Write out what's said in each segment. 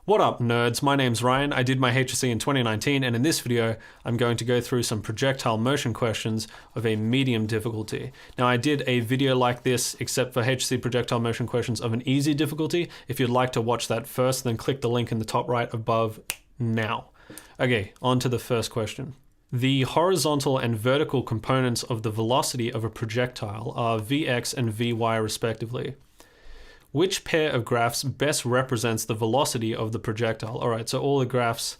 What up, nerds? My name's Ryan. I did my HSC in 2019, and in this video, I'm going to go through some projectile motion questions of a medium difficulty. Now, I did a video like this, except for HSC projectile motion questions of an easy difficulty. If you'd like to watch that first, then click the link in the top right above now. Okay, on to the first question. The horizontal and vertical components of the velocity of a projectile are Vx and Vy respectively. Which pair of graphs best represents the velocity of the projectile? All right, so all the graphs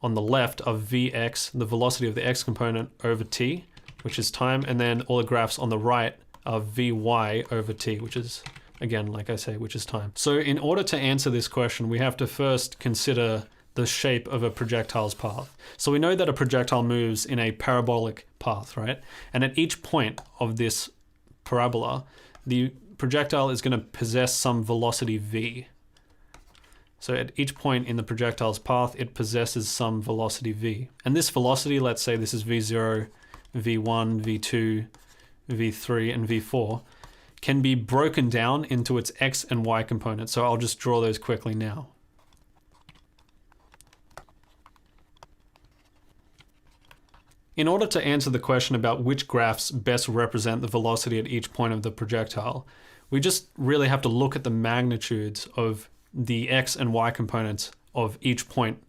on the left are Vx, the velocity of the x component over t, which is time, and then all the graphs on the right are Vy over t, which is, again, like I say, which is time. So in order to answer this question, we have to first consider the shape of a projectile's path. So we know that a projectile moves in a parabolic path, right? And at each point of this parabola, the projectile is going to possess some velocity v. So at each point in the projectile's path, it possesses some velocity v. And this velocity, let's say this is v0, v1, v2, v3, and v4, can be broken down into its x and y components. So I'll just draw those quickly now. In order to answer the question about which graphs best represent the velocity at each point of the projectile, we just really have to look at the magnitudes of the x and y components of each point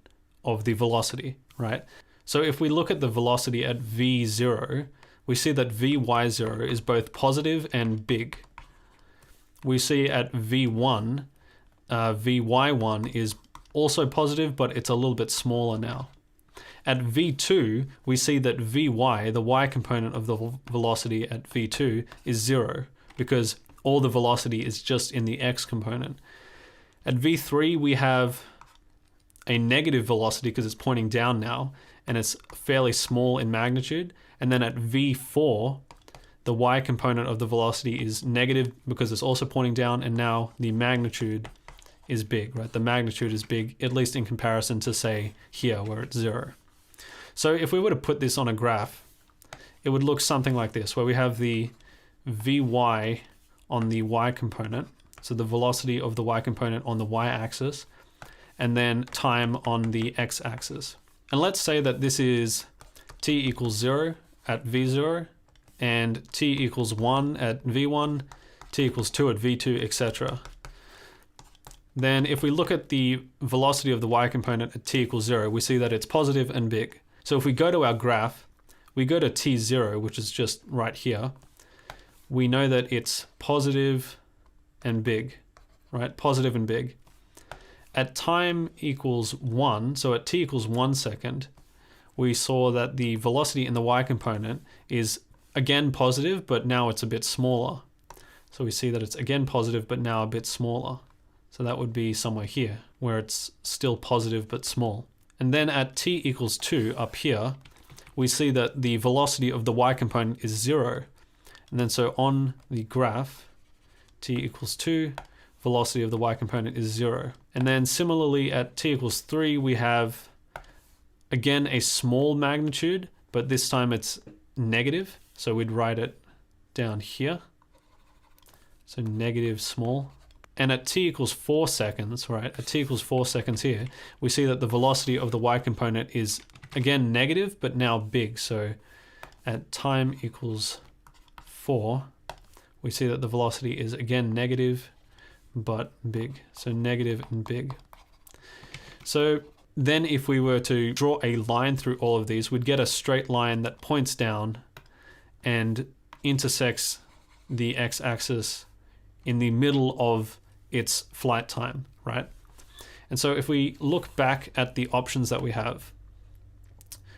of the velocity, right? So if we look at the velocity at v0, we see that vy0 is both positive and big. We see at v1, vy1 is also positive, but it's a little bit smaller now. At v2, we see that vy, the y component of the velocity at v2, is 0, because all the velocity is just in the x component. At v3, we have a negative velocity because it's pointing down now, and it's fairly small in magnitude. And then at v4, the y component of the velocity is negative because it's also pointing down, and now the magnitude is big, right? The magnitude is big, at least in comparison to, say, here, where it's 0. So if we were to put this on a graph, it would look something like this, where we have the Vy on the y component, so the velocity of the y component on the y-axis, and then time on the x-axis. And let's say that this is t equals 0 at v0, and t equals 1 at v1, t equals 2 at v2, etc. Then if we look at the velocity of the y component at t equals 0, we see that it's positive and big. So if we go to our graph, we go to t0, which is just right here, we know that it's positive and big, right? Positive and big. At time equals 1, so at t equals 1 second, we saw that the velocity in the y component is again positive, but now it's a bit smaller. So we see that it's again positive, but now a bit smaller. So that would be somewhere here, where it's still positive but small. And then at t equals 2 up here, we see that the velocity of the y component is 0. And then so on the graph, t equals 2, velocity of the y component is 0. And then similarly at t equals 3, we have, again, a small magnitude, but this time it's negative. So we'd write it down here. So negative small. And at t equals 4 seconds, right, at t equals 4 seconds here, we see that the velocity of the y component is, again, negative, but now big. So at time equals 4, we see that the velocity is, again, negative, but big. So negative and big. So then if we were to draw a line through all of these, we'd get a straight line that points down and intersects the x-axis in the middle of its flight time, right? And so if we look back at the options that we have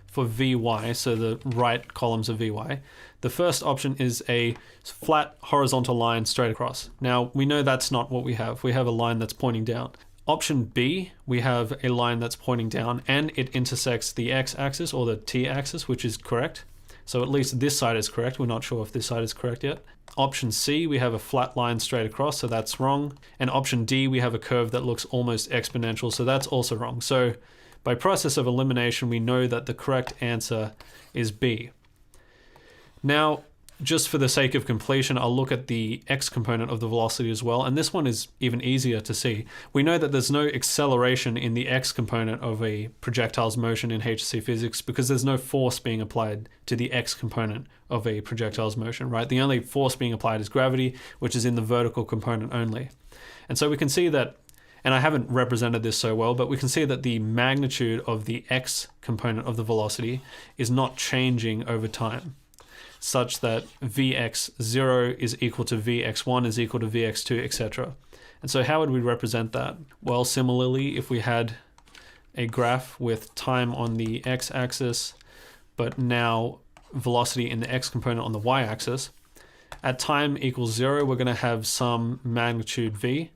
for Vy, so the right columns of Vy, the first option is a flat horizontal line straight across. Now, we know that's not what we have. We have a line that's pointing down. Option B, we have a line that's pointing down and it intersects the x-axis or the t-axis, which is correct. So at least this side is correct. We're not sure if this side is correct yet. Option C, we have a flat line straight across, so that's wrong. And option D, we have a curve that looks almost exponential, so that's also wrong. So by process of elimination, we know that the correct answer is B. Now, just for the sake of completion, I'll look at the x component of the velocity as well. And this one is even easier to see. We know that there's no acceleration in the x component of a projectile's motion in HSC physics because there's no force being applied to the x component of a projectile's motion, right? The only force being applied is gravity, which is in the vertical component only. And so we can see that, and I haven't represented this so well, but we can see that the magnitude of the x component of the velocity is not changing over time, such that Vx0 is equal to Vx1 is equal to Vx2, etc. And so how would we represent that? Well, similarly, if we had a graph with time on the x-axis, but now velocity in the x component on the y-axis, at time equals 0, we're going to have some magnitude v.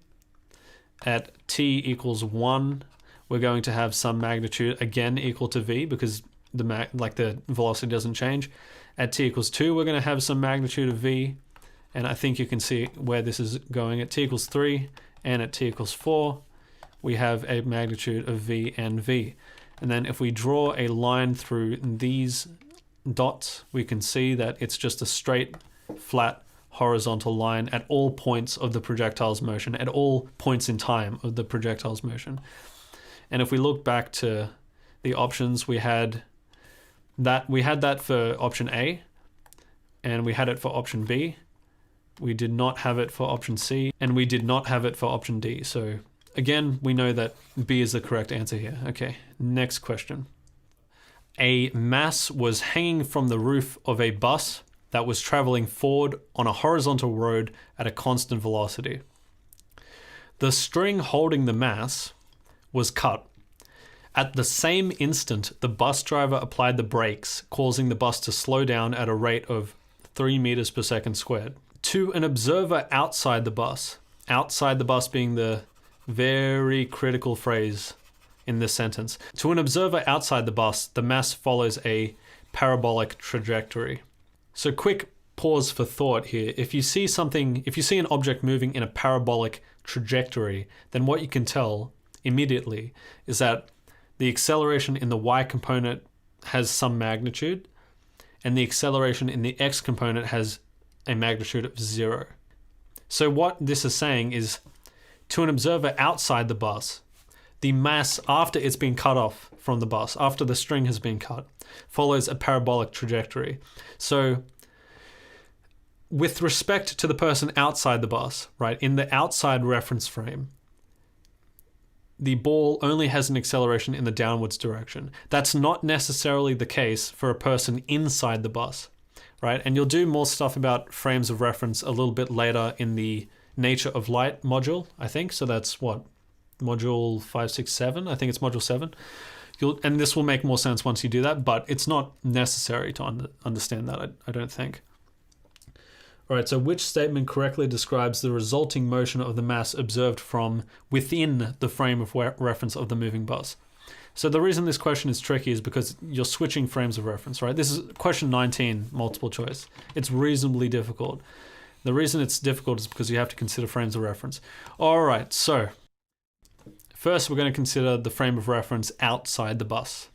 At t equals 1, we're going to have some magnitude again equal to v because the velocity doesn't change. At t equals 2, we're going to have some magnitude of v, and I think you can see where this is going. At t equals 3 and at t equals 4, we have a magnitude of v and v. And then if we draw a line through these dots, we can see that it's just a straight, flat, horizontal line at all points of the projectile's motion, at all points in time of the projectile's motion. And if we look back to the options, we had that for option A, and we had it for option B. We did not have it for option C, and we did not have it for option D. So again, we know that B is the correct answer here. Okay, next question. A mass was hanging from the roof of a bus that was traveling forward on a horizontal road at a constant velocity. The string holding the mass was cut. At the same instant, the bus driver applied the brakes, causing the bus to slow down at a rate of 3 meters per second squared. To an observer outside the bus being the very critical phrase in this sentence. To an observer outside the bus, the mass follows a parabolic trajectory. So quick pause for thought here. If you see an object moving in a parabolic trajectory, then what you can tell immediately is that the acceleration in the y component has some magnitude, and the acceleration in the x component has a magnitude of 0. So what this is saying is, to an observer outside the bus, the mass after it's been cut off from the bus, after the string has been cut, follows a parabolic trajectory. So with respect to the person outside the bus, right, in the outside reference frame, the ball only has an acceleration in the downwards direction. That's not necessarily the case for a person inside the bus, right? And you'll do more stuff about frames of reference a little bit later in the nature of light module, I think. So that's what, module 5, 6, 7? I think it's module 7. And this will make more sense once you do that, but it's not necessary to understand that, I don't think. All right, so which statement correctly describes the resulting motion of the mass observed from within the frame of reference of the moving bus? So the reason this question is tricky is because you're switching frames of reference, right? This is question 19, multiple choice. It's reasonably difficult. The reason it's difficult is because you have to consider frames of reference. All right, so first we're going to consider the frame of reference outside the bus.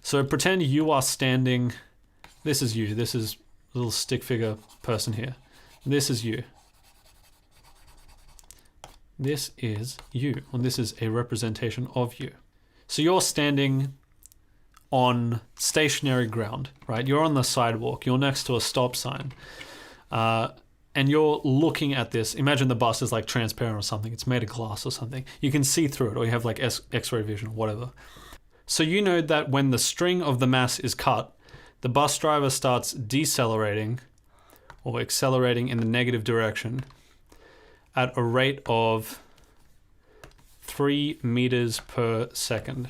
So pretend you are standing, this is you, this is little stick figure person here. This is you. This is you, and this is a representation of you. So you're standing on stationary ground, right? You're on the sidewalk, you're next to a stop sign, and you're looking at this. Imagine the bus is like transparent or something, it's made of glass or something. You can see through it, or you have like X-ray vision or whatever. So you know that when the string of the mass is cut, the bus driver starts decelerating or accelerating in the negative direction at a rate of 3 meters per second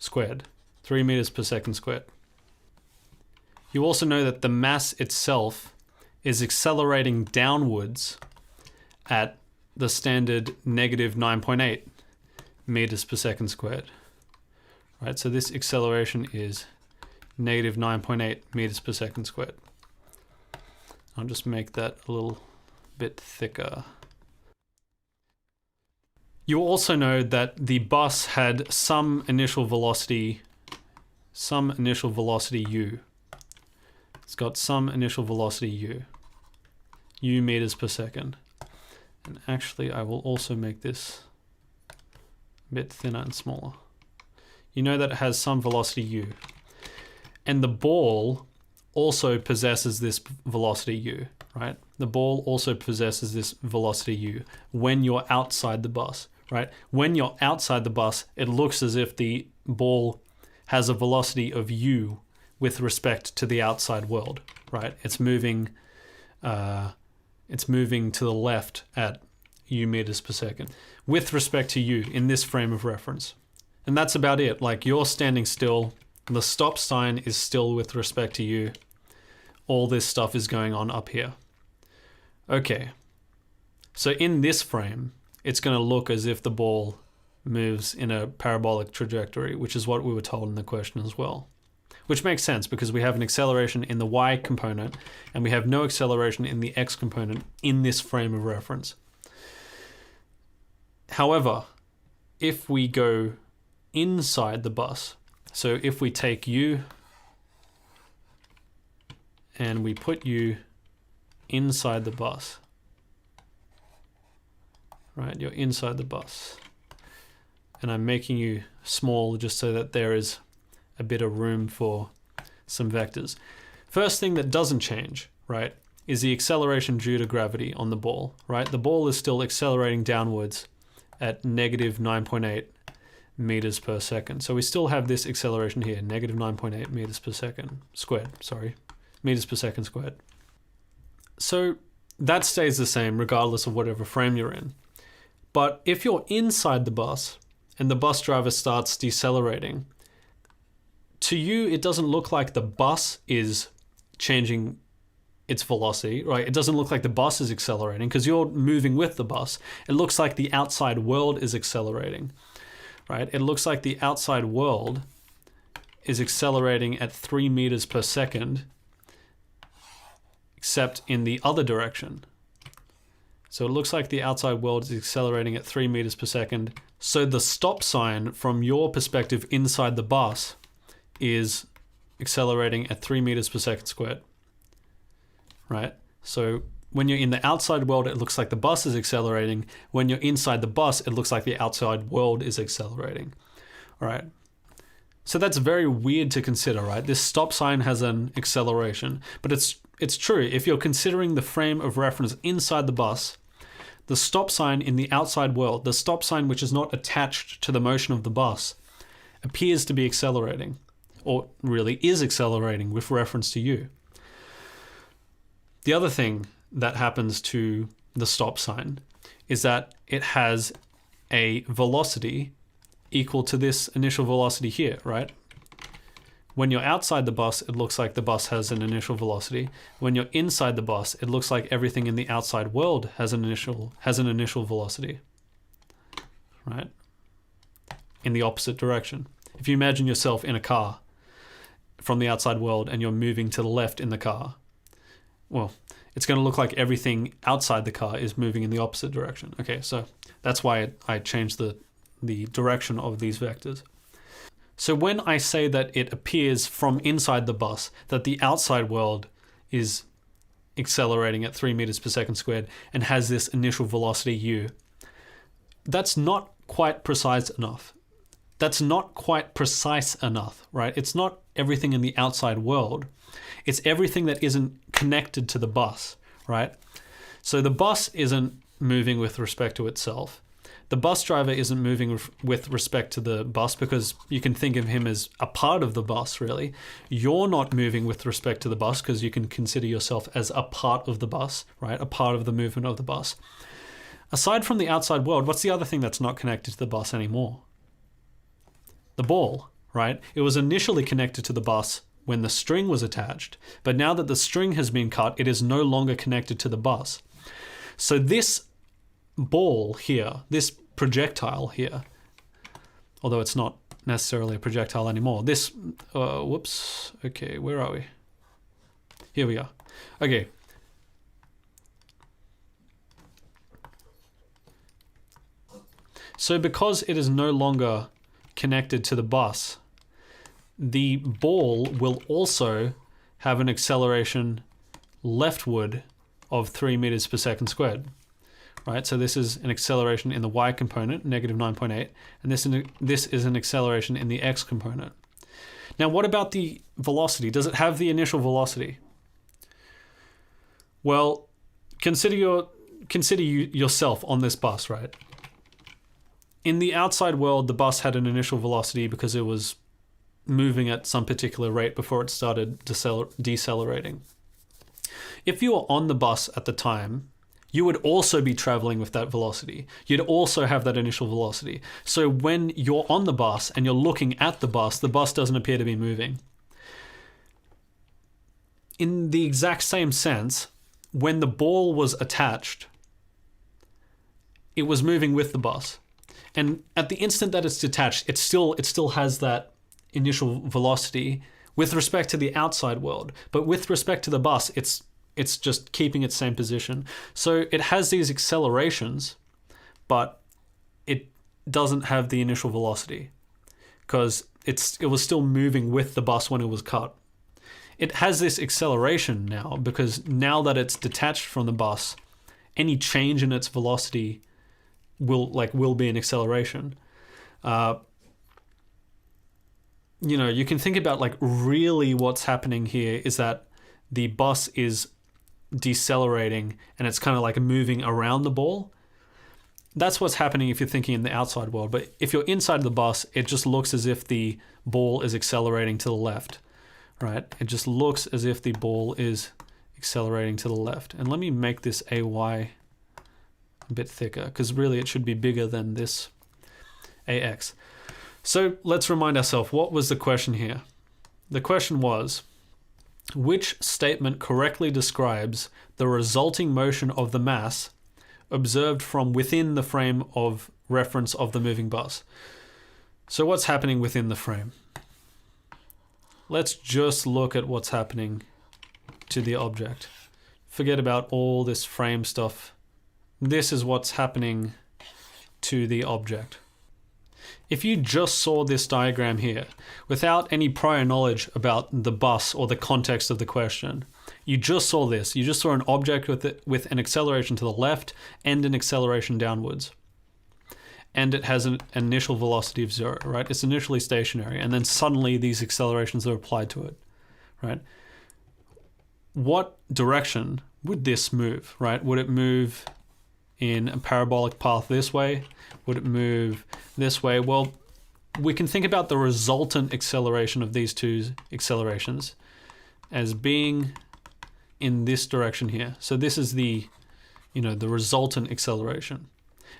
squared. 3 meters per second squared. You also know that the mass itself is accelerating downwards at the standard negative 9.8 meters per second squared. Right, so this acceleration is negative 9.8 meters per second squared. I'll just make that a little bit thicker. You also know that the bus had some initial velocity u. It's got some initial velocity u meters per second. And actually, I will also make this a bit thinner and smaller. You know that it has some velocity u. And the ball also possesses this velocity u, right? The ball also possesses this velocity u when you're outside the bus, right? When you're outside the bus, it looks as if the ball has a velocity of u with respect to the outside world, right? It's moving to the left at u meters per second with respect to u in this frame of reference. And that's about it. Like, you're standing still, the stop sign is still with respect to you. All this stuff is going on up here. Okay. So in this frame, it's going to look as if the ball moves in a parabolic trajectory, which is what we were told in the question as well. Which makes sense because we have an acceleration in the y component and we have no acceleration in the x component in this frame of reference. However, if we go inside the bus, so if we take u and we put u inside the bus, right? You're inside the bus. And I'm making you small just so that there is a bit of room for some vectors. First thing that doesn't change, right, is the acceleration due to gravity on the ball, right? The ball is still accelerating downwards at negative 9.8 meters per second. So we still have this acceleration here, negative 9.8 meters per second squared, sorry, meters per second squared. So that stays the same regardless of whatever frame you're in. But if you're inside the bus and the bus driver starts decelerating, to you, it doesn't look like the bus is changing its velocity, right? It doesn't look like the bus is accelerating because you're moving with the bus. It looks like the outside world is accelerating, right? It looks like the outside world is accelerating at 3 meters per second, except in the other direction. So it looks like the outside world is accelerating at 3 meters per second. So the stop sign from your perspective inside the bus is accelerating at 3 meters per second squared, right? So when you're in the outside world, it looks like the bus is accelerating. When you're inside the bus, it looks like the outside world is accelerating, all right? So that's very weird to consider, right? This stop sign has an acceleration, but it's true. If you're considering the frame of reference inside the bus, the stop sign in the outside world, the stop sign which is not attached to the motion of the bus, appears to be accelerating, or really is accelerating with reference to you. The other thing that happens to the stop sign is that it has a velocity equal to this initial velocity here, right? When you're outside the bus, it looks like the bus has an initial velocity. When you're inside the bus, it looks like everything in the outside world has an initial velocity, right? In the opposite direction. If you imagine yourself in a car from the outside world and you're moving to the left in the car, well, it's going to look like everything outside the car is moving in the opposite direction. Okay, so that's why I changed the direction of these vectors. So when I say that it appears from inside the bus that the outside world is accelerating at 3 meters per second squared and has this initial velocity u, that's not quite precise enough. That's not quite precise enough, right? It's not everything in the outside world. It's everything that isn't connected to the bus, right? So the bus isn't moving with respect to itself. The bus driver isn't moving with respect to the bus because you can think of him as a part of the bus, really. You're not moving with respect to the bus because you can consider yourself as a part of the bus, right? A part of the movement of the bus. Aside from the outside world, what's the other thing that's not connected to the bus anymore? The ball, right? It was initially connected to the bus when the string was attached, but now that the string has been cut, it is no longer connected to the bus. So this ball here, this projectile here, although it's not necessarily a projectile anymore, this, whoops, okay, where are we? Here we are. Okay. So because it is no longer connected to the bus, the ball will also have an acceleration leftward of 3 meters per second squared, right? So this is an acceleration in the y component, negative 9.8, and this is an acceleration in the x component. Now, what about the velocity? Does it have the initial velocity? Well, consider yourself on this bus, right? In the outside world, the bus had an initial velocity because it was moving at some particular rate before it started decelerating. If you were on the bus at the time, you would also be traveling with that velocity. You'd also have that initial velocity. So when you're on the bus and you're looking at the bus doesn't appear to be moving. In the exact same sense, when the ball was attached, it was moving with the bus. And at the instant that it's detached, it still has that initial velocity with respect to the outside world. But with respect to the bus, it's just keeping its same position. So it has these accelerations, but it doesn't have the initial velocity because it was still moving with the bus when it was cut. It has this acceleration now because now that it's detached from the bus, any change in its velocity will be an acceleration. You can think about really what's happening here is that the bus is decelerating and it's kind of moving around the ball. That's what's happening if you're thinking in the outside world. But if you're inside the bus, it just looks as if the ball is accelerating to the left, right? It just looks as if the ball is accelerating to the left. And let me make this AY a bit thicker because really it should be bigger than this AX. So let's remind ourselves, what was the question here? The question was, which statement correctly describes the resulting motion of the mass observed from within the frame of reference of the moving bus? So what's happening within the frame? Let's just look at what's happening to the object. Forget about all this frame stuff. This is what's happening to the object. If you just saw this diagram here, without any prior knowledge about the bus or the context of the question, you just saw this. You just saw an object with an acceleration to the left and an acceleration downwards. And it has an initial velocity of 0, right? It's initially stationary, and then suddenly these accelerations are applied to it, right? What direction would this move, right? Would it move in a parabolic path this way? Would it move this way? Well, we can think about the resultant acceleration of these two accelerations as being in this direction here. So this is the resultant acceleration.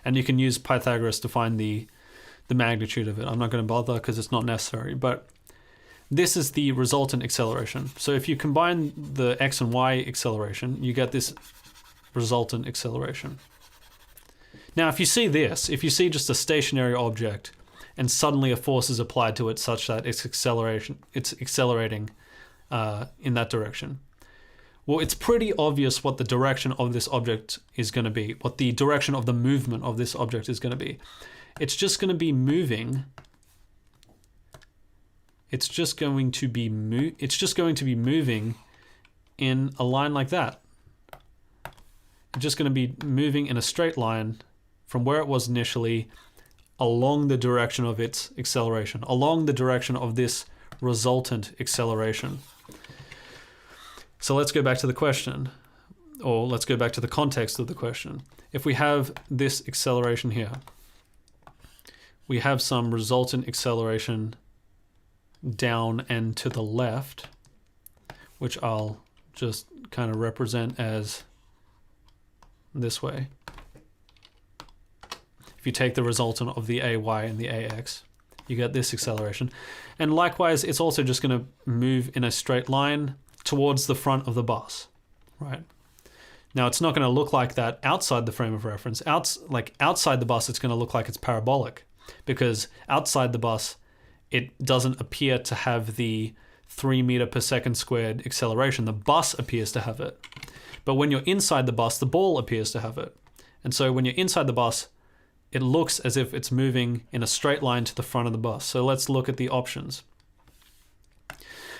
And you can use Pythagoras to find the magnitude of it. I'm not going to bother because it's not necessary, but this is the resultant acceleration. So if you combine the x and y acceleration, you get this resultant acceleration. Now, if you see just a stationary object and suddenly a force is applied to it such that it's accelerating in that direction, well, it's pretty obvious what the direction of this object is going to be, what the direction of the movement of this object is going to be. It's just going to be moving. It's just going to be moving in a line like that. It's just going to be moving in a straight line from where it was initially along the direction of its acceleration, along the direction of this resultant acceleration. So let's go back to the question, or let's go back to the context of the question. If we have this acceleration here, we have some resultant acceleration down and to the left, which I'll just kind of represent as this way. If you take the resultant of the AY and the AX, you get this acceleration. And likewise, it's also just going to move in a straight line towards the front of the bus, right? Now, it's not going to look like that outside the frame of reference. Outside the bus, it's going to look like it's parabolic because outside the bus, it doesn't appear to have the 3 meter per second squared acceleration. The bus appears to have it. But when you're inside the bus, the ball appears to have it. And so when you're inside the bus, it looks as if it's moving in a straight line to the front of the bus. So let's look at the options.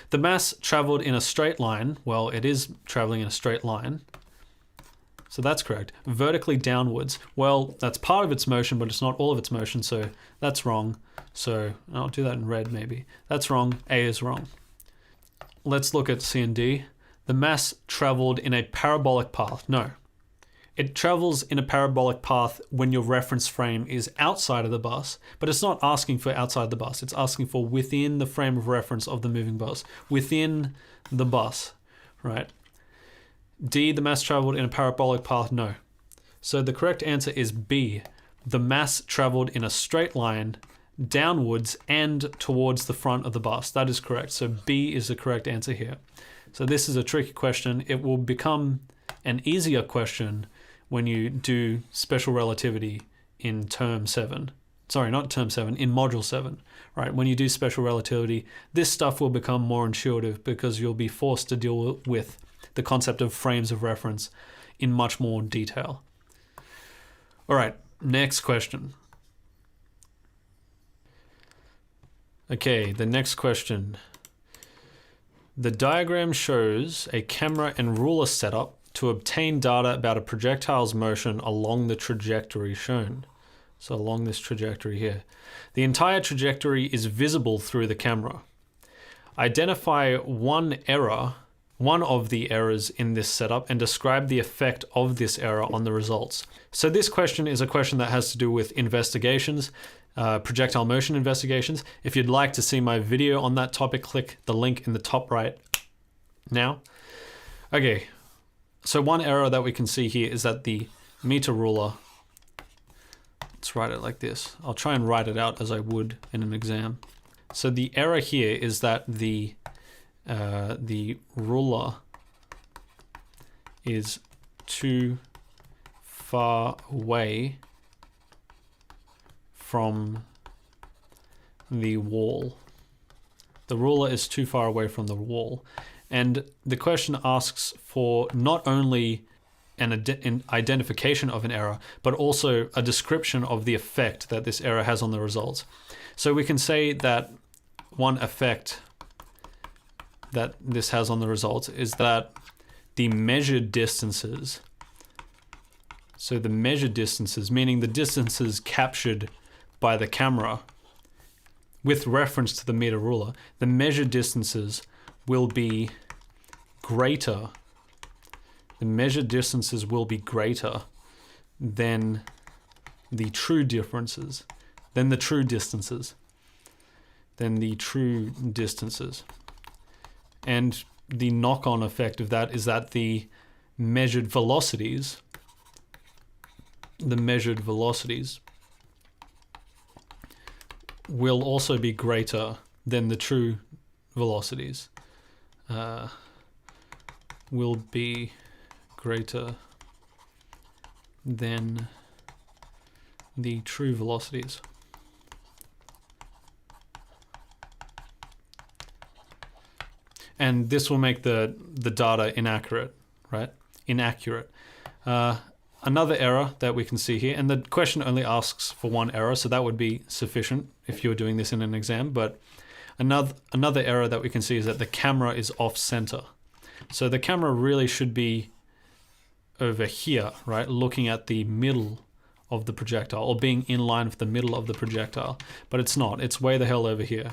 The mass traveled in a straight line. Well, it is traveling in a straight line. So that's correct. Vertically downwards. Well, that's part of its motion, but it's not all of its motion, so that's wrong. So I'll do that in red maybe. That's wrong. A is wrong. Let's look at C and D. The mass traveled in a parabolic path. No. It travels in a parabolic path when your reference frame is outside of the bus, but it's not asking for outside the bus. It's asking for within the frame of reference of the moving bus, within the bus, right? D, the mass traveled in a parabolic path. No. So the correct answer is B. The mass traveled in a straight line downwards and towards the front of the bus. That is correct. So B is the correct answer here. So this is a tricky question. It will become an easier question when you do special relativity in term 7. Sorry, not term 7, in module 7, right? When you do special relativity, this stuff will become more intuitive because you'll be forced to deal with the concept of frames of reference in much more detail. All right, next question. Okay, the next question. The diagram shows a camera and ruler setup to obtain data about a projectile's motion along the trajectory shown. So along this trajectory here. The entire trajectory is visible through the camera. Identify one of the errors in this setup and describe the effect of this error on the results. So this question is a question that has to do with investigations, projectile motion investigations. If you'd like to see my video on that topic, click the link in the top right now. Okay. So one error that we can see here is that the meter ruler, let's write it like this. I'll try and write it out as I would in an exam. So the error here is that the ruler is too far away from the wall. The ruler is too far away from the wall. And the question asks for not only an identification of an error, but also a description of the effect that this error has on the results. So we can say that one effect that this has on the results is that the measured distances, so the measured distances, meaning the distances captured by the camera with reference to the meter ruler, the measured distances will be greater. The measured distances will be greater than the true differences, than the true distances, And the knock-on effect of that is that the measured velocities will also be greater than the true velocities. Will be greater than the true velocities. And this will make the data inaccurate, right? Inaccurate. Another error that we can see here, and the question only asks for one error, so that would be sufficient if you were doing this in an exam, but another error that we can see is that the camera is off center. So the camera really should be over here, right? Looking at the middle of the projectile, or being in line with the middle of the projectile, but it's not. It's way the hell over here.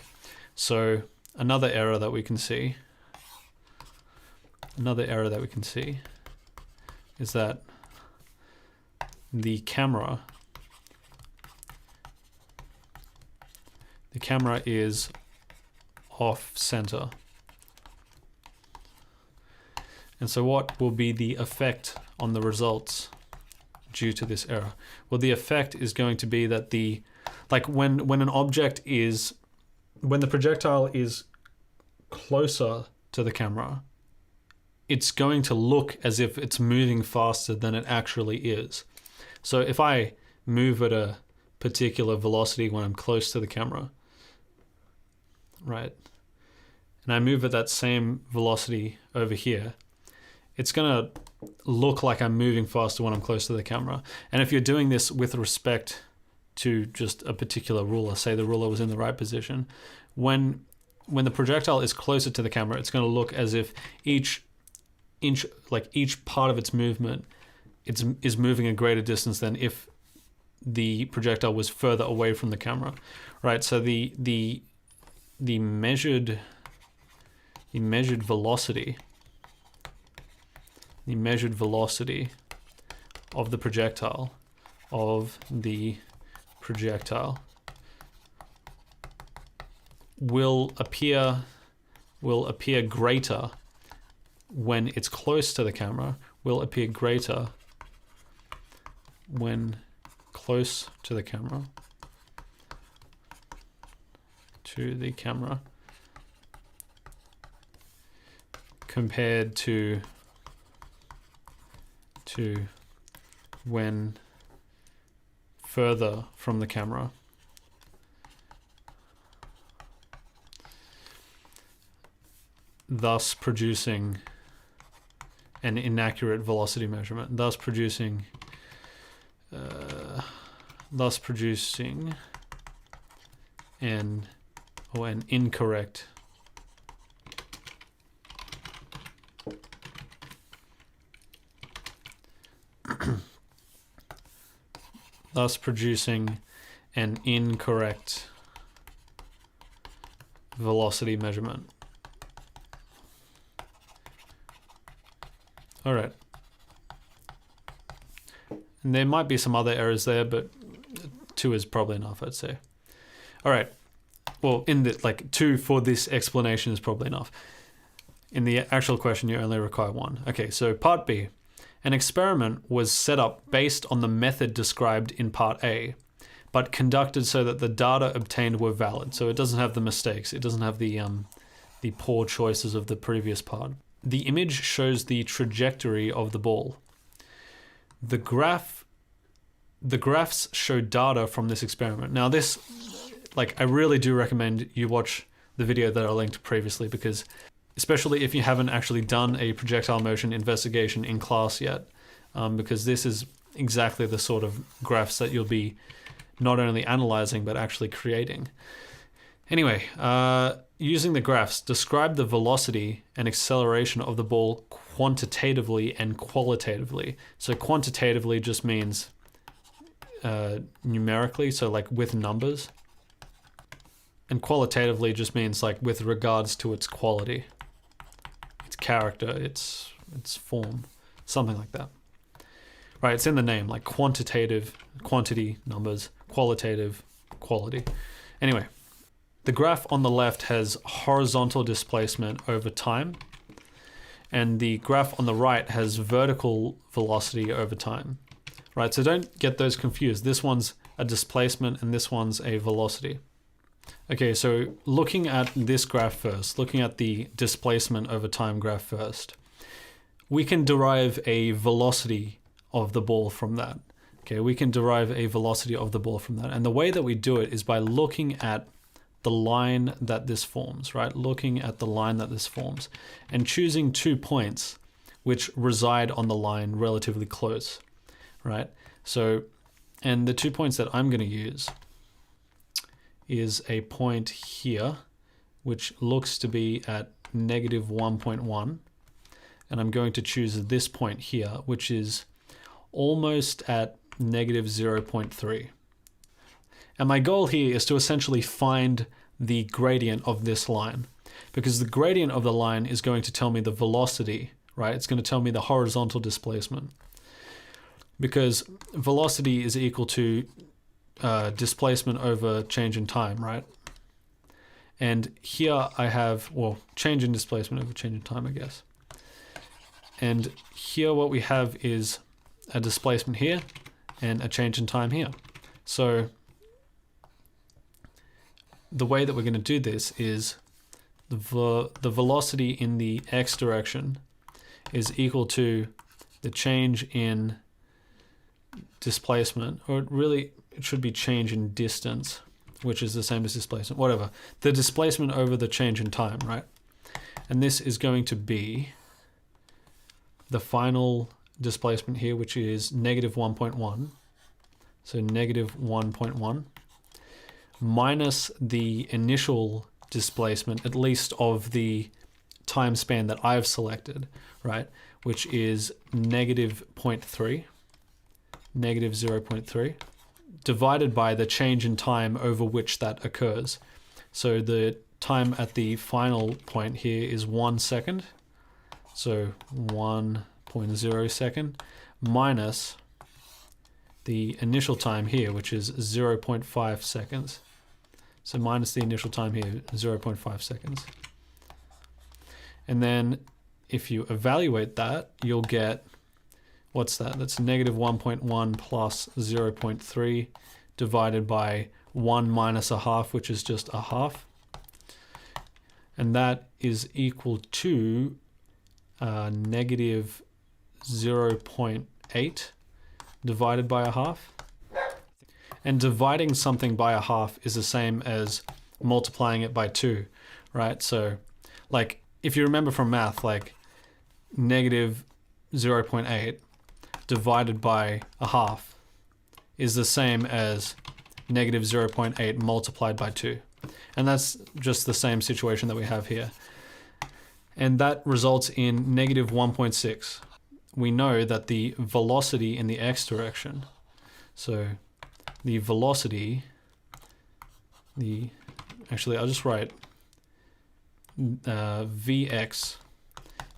So another error that we can see is that the camera is off center. And so what will be the effect on the results due to this error? Well, the effect is going to be that when the projectile is closer to the camera, it's going to look as if it's moving faster than it actually is. So if I move at a particular velocity when I'm close to the camera, right, and I move at that same velocity over here, it's going to look like I'm moving faster when I'm close to the camera. And if you're doing this with respect to just a particular ruler, say the ruler was in the right position, when when the projectile is closer to the camera, it's going to look as if each inch, like each part of its movement, is moving a greater distance than if the projectile was further away from the camera, right? So the measured velocity of the projectile will appear greater when it's close to the camera, will appear greater when close to the camera, compared to when further from the camera. Thus producing an inaccurate velocity measurement, thus producing an incorrect thus producing an incorrect velocity measurement. All right. And there might be some other errors there, but 2 is probably enough, I'd say. All right. Well, in the 2 for this explanation is probably enough. In the actual question, you only require 1. Okay, so part B. An experiment was set up based on the method described in part A, but conducted so that the data obtained were valid. So it doesn't have the mistakes. It doesn't have the poor choices of the previous part. The image shows the trajectory of the ball. The graphs show data from this experiment. Now this, I really do recommend you watch the video that I linked previously, because especially if you haven't actually done a projectile motion investigation in class yet, because this is exactly the sort of graphs that you'll be not only analyzing, but actually creating. Anyway, using the graphs, describe the velocity and acceleration of the ball quantitatively and qualitatively. So quantitatively just means numerically, so with numbers. And qualitatively just means with regards to its quality, its character, its form, something like that. Right, it's in the name, quantitative, quantity, numbers, qualitative, quality. Anyway, the graph on the left has horizontal displacement over time, and the graph on the right has vertical velocity over time. Right, so don't get those confused. This one's a displacement and this one's a velocity. Okay, so looking at this graph first, looking at the displacement over time graph first, we can derive a velocity of the ball from that. Okay, we can derive a velocity of the ball from that. And the way that we do it is by looking at the line that this forms, right? Looking at the line that this forms and choosing 2 points which reside on the line relatively close, right? So, and the 2 points that I'm going to use is a point here, which looks to be at -1.1. And I'm going to choose this point here, which is almost at -0.3. And my goal here is to essentially find the gradient of this line, because the gradient of the line is going to tell me the velocity, right? It's going to tell me the horizontal displacement, because velocity is equal to displacement over change in time, right? And here I have, well, change in displacement over change in time, I guess. And here what we have is a displacement here and a change in time here. So the way that we're going to do this is the velocity in the x direction is equal to the change in displacement, or it should be change in distance, which is the same as displacement, whatever. The displacement over the change in time, right? And this is going to be the final displacement here, which is -1.1. So -1.1 minus the initial displacement, at least of the time span that I've selected, right? Which is negative 0.3, negative 0.3, divided by the change in time over which that occurs. So the time at the final point here is 1 second. So 1.0 second minus the initial time here, which is 0.5 seconds. So minus the initial time here, 0.5 seconds. And then if you evaluate that, you'll get, what's that? That's negative 1.1 plus 0.3 divided by 1 minus a half, which is just a half. And that is equal to negative 0.8 divided by a half. And dividing something by a half is the same as multiplying it by 2, right? So like if you remember from math, like negative 0.8 divided by a half is the same as negative 0.8 multiplied by 2. And that's just the same situation that we have here. And that results in negative 1.6. We know that the velocity in the x direction, so the velocity, actually I'll just write Vx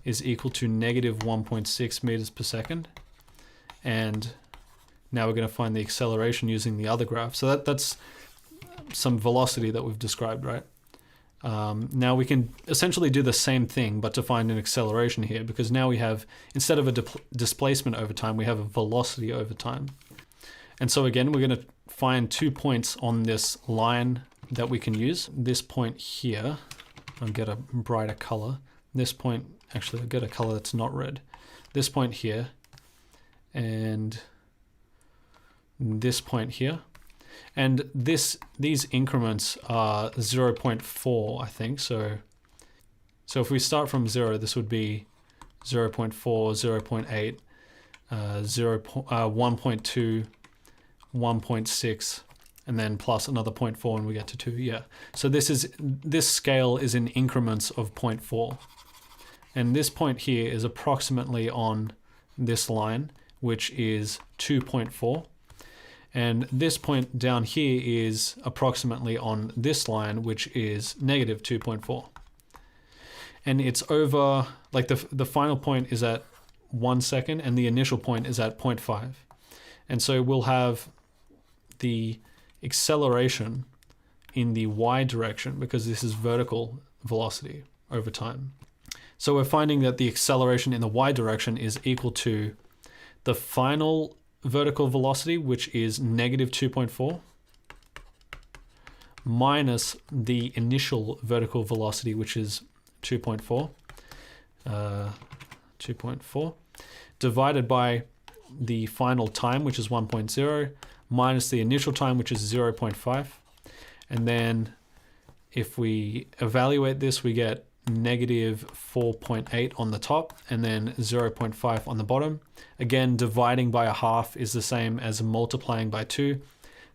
is equal to negative 1.6 meters per second. And now we're going to find the acceleration using the other graph. So that's some velocity that we've described, right? Now we can essentially do the same thing, but to find an acceleration here, because now we have, instead of a displacement over time, we have a velocity over time. And so again, we're going to find 2 points on this line that we can use. This point here, I'll get a brighter color. This point, actually I'll get a color that's not red. This point here, and this point here. And these increments are 0.4, I think. So if we start from 0, this would be 0.4, 0.8, 1.2, 1.6, and then plus another 0.4 and we get to 2. Yeah. So this scale is in increments of 0.4. And this point here is approximately on this line, which is 2.4. And this point down here is approximately on this line, which is negative 2.4. And it's over, like the final point is at 1 second and the initial point is at 0.5. And so we'll have the acceleration in the y direction, because this is vertical velocity over time. So we're finding that the acceleration in the y direction is equal to the final vertical velocity, which is negative 2.4, minus the initial vertical velocity, which is 2.4, divided by the final time, which is 1.0, minus the initial time, which is 0.5. And then if we evaluate this, we get negative 4.8 on the top and then 0.5 on the bottom. Again, dividing by a half is the same as multiplying by 2.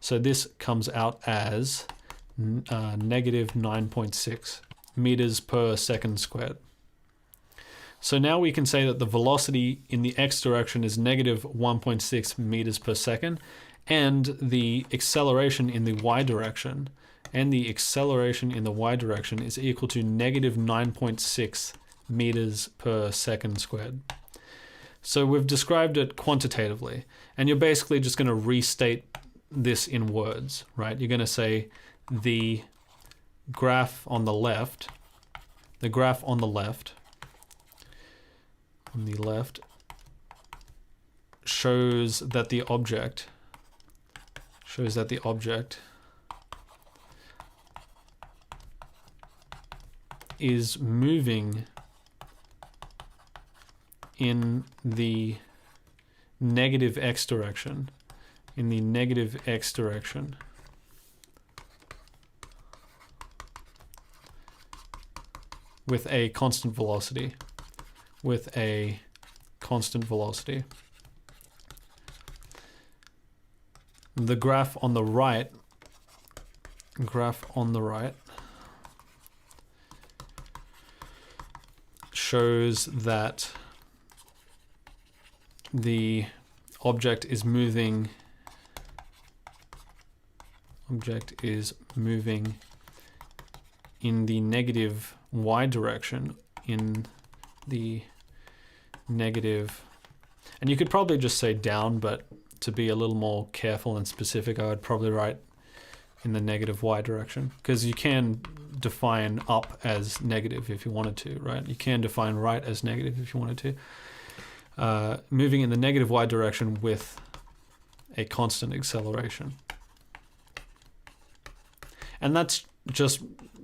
So this comes out as negative 9.6 meters per second squared. So now we can say that the velocity in the x direction is negative 1.6 meters per second, and the acceleration in the y direction is equal to negative 9.6 meters per second squared. So we've described it quantitatively, and you're basically just going to restate this in words, right? You're going to say the graph on the left shows that the object is moving in the negative x direction, with a constant velocity, The graph on the right shows that the object is moving in the negative y direction, and you could probably just say down, but to be a little more careful and specific, I would probably write in the negative y direction, because you can define up as negative if you wanted to, right? You can define right as negative if you wanted to. Moving in the negative y direction with a constant acceleration. And that's just,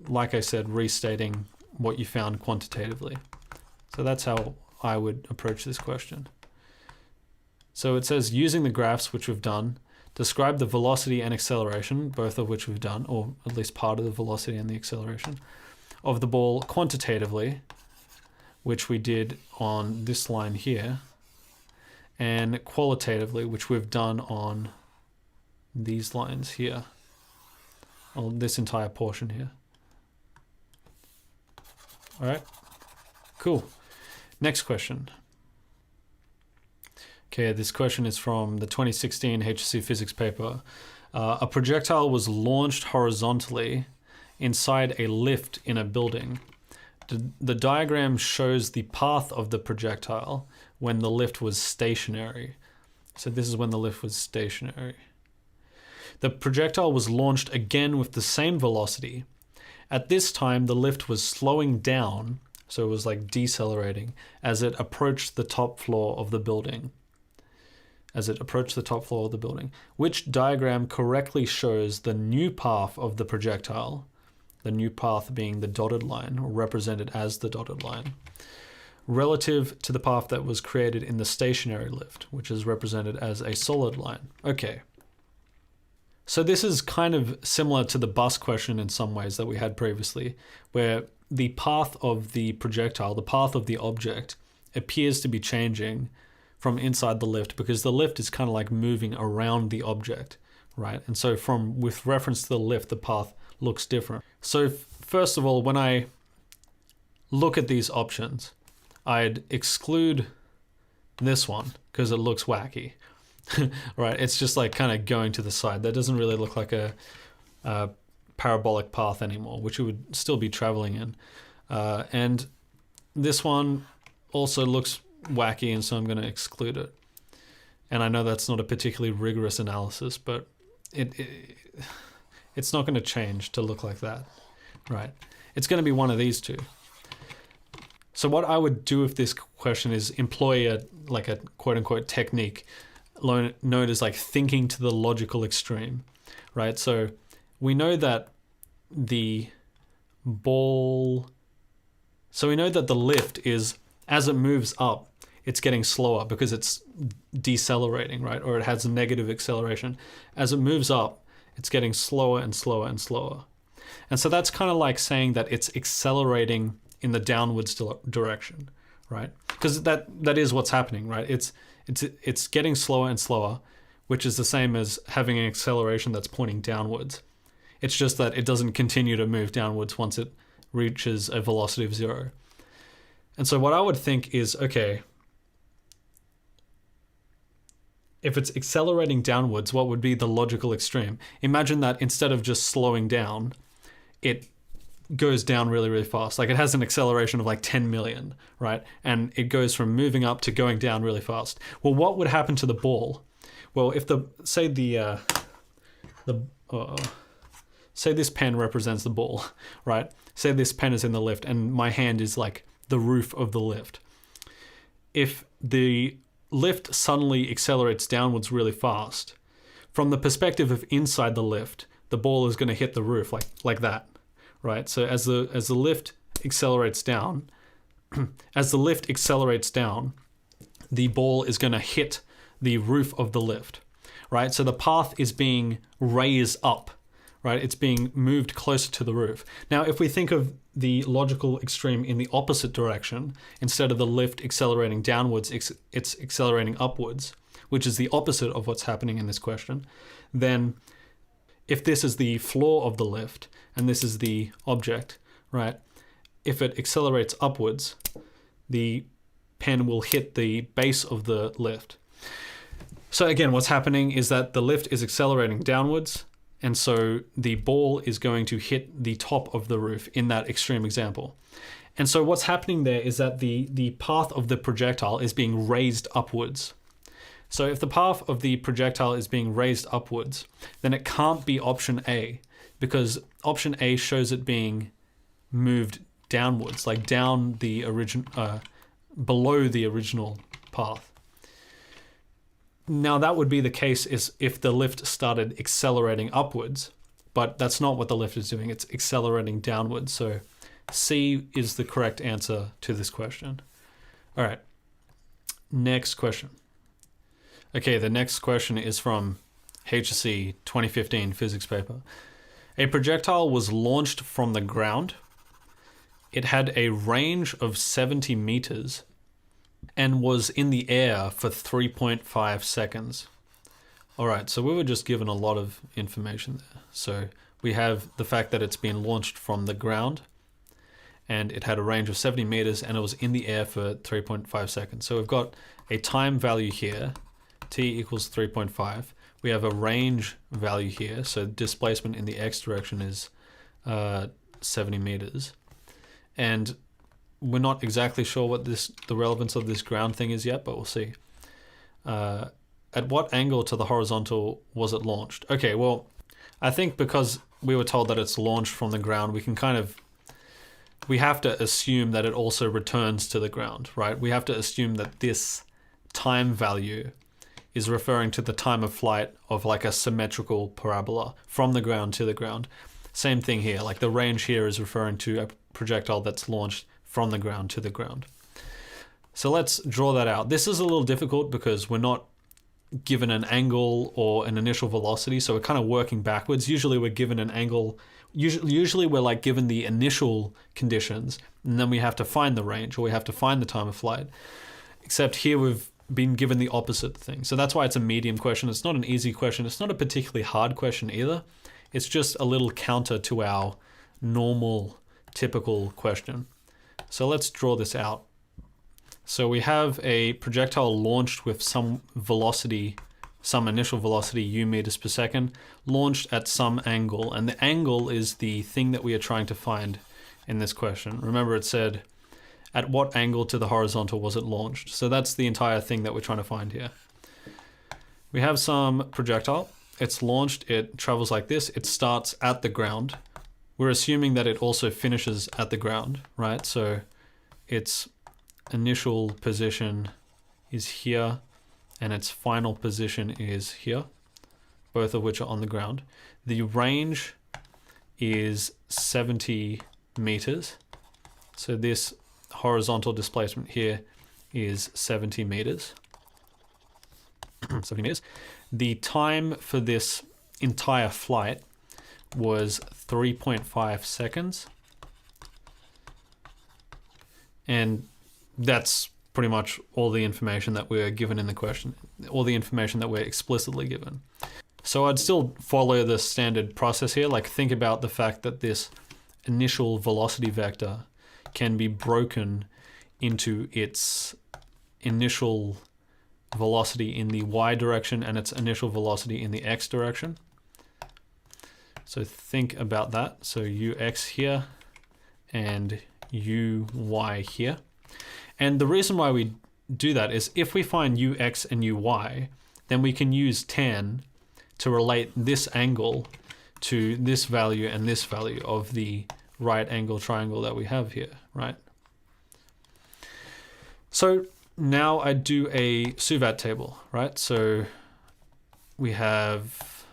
like I said, restating what you found quantitatively. So that's how I would approach this question. So it says, using the graphs which we've done, describe the velocity and acceleration, both of which we've done, or at least part of the velocity and the acceleration, of the ball quantitatively, which we did on this line here, and qualitatively, which we've done on these lines here, on this entire portion here. All right, cool. Next question. Okay, this question is from the 2016 HSC physics paper. A projectile was launched horizontally inside a lift in a building. The diagram shows the path of the projectile when the lift was stationary. So this is when the lift was stationary. The projectile was launched again with the same velocity. At this time, the lift was slowing down, so it was like decelerating, as it approached the top floor of the building. Which diagram correctly shows the new path of the projectile, the new path being the dotted line, or represented as the dotted line, relative to the path that was created in the stationary lift, which is represented as a solid line. Okay. So this is kind of similar to the bus question in some ways that we had previously, where the path of the projectile, the path of the object, appears to be changing from inside the lift, because the lift is kind of like moving around the object, right? And so with reference to the lift, the path looks different. So first of all, when I look at these options, I'd exclude this one because it looks wacky, right? It's just like kind of going to the side. That doesn't really look like a parabolic path anymore, which it would still be traveling in. And this one also looks wacky, and so I'm going to exclude it. And I know that's not a particularly rigorous analysis, but it's not going to change to look like that, right? It's going to be one of these two. So what I would do with this question is employ a quote-unquote technique known as like thinking to the logical extreme, right? So we know that the lift is, as it moves up, it's getting slower because it's decelerating, right? Or it has a negative acceleration. As it moves up, it's getting slower and slower and slower. And so that's kind of like saying that it's accelerating in the downwards direction, right? Because that is what's happening, right? It's getting slower and slower, which is the same as having an acceleration that's pointing downwards. It's just that it doesn't continue to move downwards once it reaches a velocity of 0. And so what I would think is, okay, if it's accelerating downwards, what would be the logical extreme? Imagine that instead of just slowing down, it goes down really, really fast. Like it has an acceleration of like 10 million, right? And it goes from moving up to going down really fast. Well, what would happen to the ball? Well, if say this pen represents the ball, right? Say this pen is in the lift and my hand is like the roof of the lift. If the lift suddenly accelerates downwards really fast, from the perspective of inside the lift, the ball is going to hit the roof like that, right? So as the lift accelerates down, the ball is going to hit the roof of the lift, right? So the path is being raised up, right? It's being moved closer to the roof. Now, if we think of the logical extreme in the opposite direction, instead of the lift accelerating downwards, it's accelerating upwards, which is the opposite of what's happening in this question, then if this is the floor of the lift and this is the object, right? If it accelerates upwards, the pen will hit the base of the lift. So again, what's happening is that the lift is accelerating downwards, and so the ball is going to hit the top of the roof in that extreme example. And so what's happening there is that the path of the projectile is being raised upwards. So if the path of the projectile is being raised upwards, then it can't be option A, because option A shows it being moved downwards, like down the below the original path. Now that would be the case is if the lift started accelerating upwards, but that's not what the lift is doing, it's accelerating downwards. So C is the correct answer to this question. All right, next question. Okay, the next question is from HSC 2015 physics paper. A projectile was launched from the ground. It had a range of 70 meters and was in the air for 3.5 seconds. All right, so we were just given a lot of information there. So we have the fact that it's been launched from the ground and it had a range of 70 meters and it was in the air for 3.5 seconds. So we've got a time value here, t equals 3.5. We have a range value here, so displacement in the x direction is 70 meters. And we're not exactly sure what the relevance of this ground thing is yet, but we'll see. At what angle to the horizontal was it launched? Okay, well, I think because we were told that it's launched from the ground, we have to assume that it also returns to the ground, right? We have to assume that this time value is referring to the time of flight of like a symmetrical parabola from the ground to the ground. Same thing here, like the range here is referring to a projectile that's launched from the ground to the ground. So let's draw that out. This is a little difficult because we're not given an angle or an initial velocity, so we're kind of working backwards. Usually we're given an angle, usually we're like given the initial conditions, and then we have to find the range or we have to find the time of flight. Except here we've been given the opposite thing. So that's why it's a medium question. It's not an easy question. It's not a particularly hard question either. It's just a little counter to our normal, typical question. So let's draw this out. So we have a projectile launched with some velocity, some initial velocity, u meters per second, launched at some angle. And the angle is the thing that we are trying to find in this question. Remember it said, at what angle to the horizontal was it launched? So that's the entire thing that we're trying to find here. We have some projectile. It's launched, it travels like this. It starts at the ground. We're assuming that it also finishes at the ground, right? So its initial position is here and its final position is here, both of which are on the ground. The range is 70 meters. So this horizontal displacement here is 70 meters. 70 meters. The time for this entire flight was 3.5 seconds. And that's pretty much all the information that we're given in the question, all the information that we're explicitly given. So I'd still follow the standard process here, like think about the fact that this initial velocity vector can be broken into its initial velocity in the y direction and its initial velocity in the x direction. So think about that. So ux here and uy here. And the reason why we do that is if we find ux and uy, then we can use tan to relate this angle to this value and this value of the right angle triangle that we have here, right? So now I do a SUVAT table, right? So we have